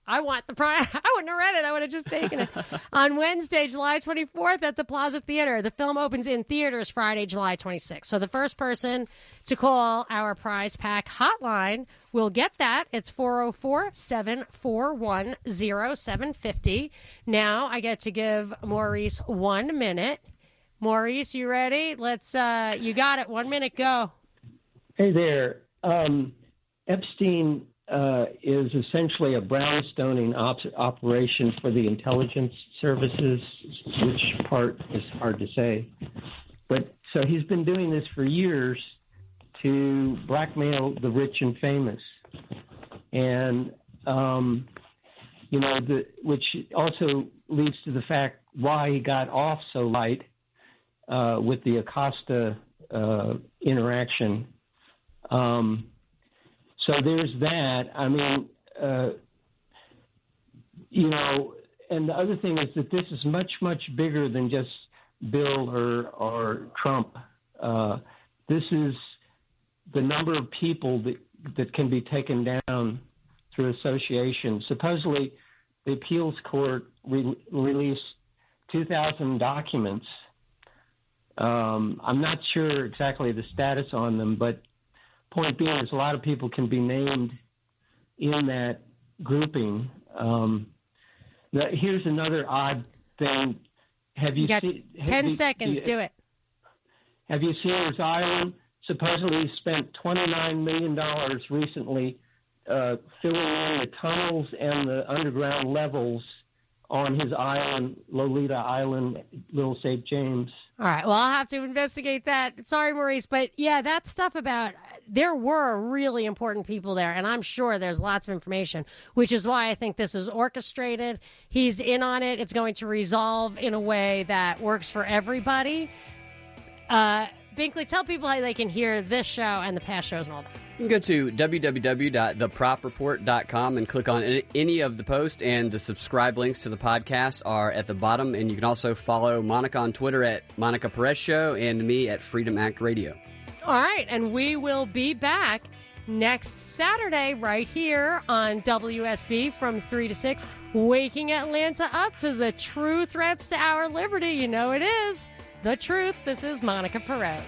I want the prize. I wouldn't have read it. I would have just taken it. On Wednesday, July 24th at the Plaza Theater. The film opens in theaters Friday, July 26th. So the first person to call our prize pack hotline will get that. It's 404-741-0750. Now I get to give Maurice 1 minute. Maurice, you ready? Let's, you got it. 1 minute, go. Hey there. Epstein is essentially a brownstoning operation for the intelligence services, which part is hard to say. But so he's been doing this for years to blackmail the rich and famous. And, which also leads to the fact why he got off so light with the Acosta interaction. So there's that. I mean, and the other thing is that this is much, much bigger than just Bill or Trump. This is the number of people that can be taken down through association. Supposedly, the appeals court released 2,000 documents. I'm not sure exactly the status on them, but point being is a lot of people can be named in that grouping. Here's another odd thing. You got 10 seconds. Do it. Have you seen his island? Supposedly he spent $29 million recently filling in the tunnels and the underground levels on his island, Lolita Island, Little St. James. All right. Well, I'll have to investigate that. Sorry, Maurice. But, yeah, that stuff about there were really important people there, and I'm sure there's lots of information, which is why I think this is orchestrated. He's in on it. It's going to resolve in a way that works for everybody. Binkley, tell people how they can hear this show and the past shows and all that. You can go to www.thepropreport.com and click on any of the posts, and the subscribe links to the podcast are at the bottom. And you can also follow Monica on Twitter at Monica Perez Show and me at Freedom Act Radio. All right, and we will be back next Saturday right here on WSB from 3 to 6, waking Atlanta up to the true threats to our liberty. You know it is the truth. This is Monica Perez.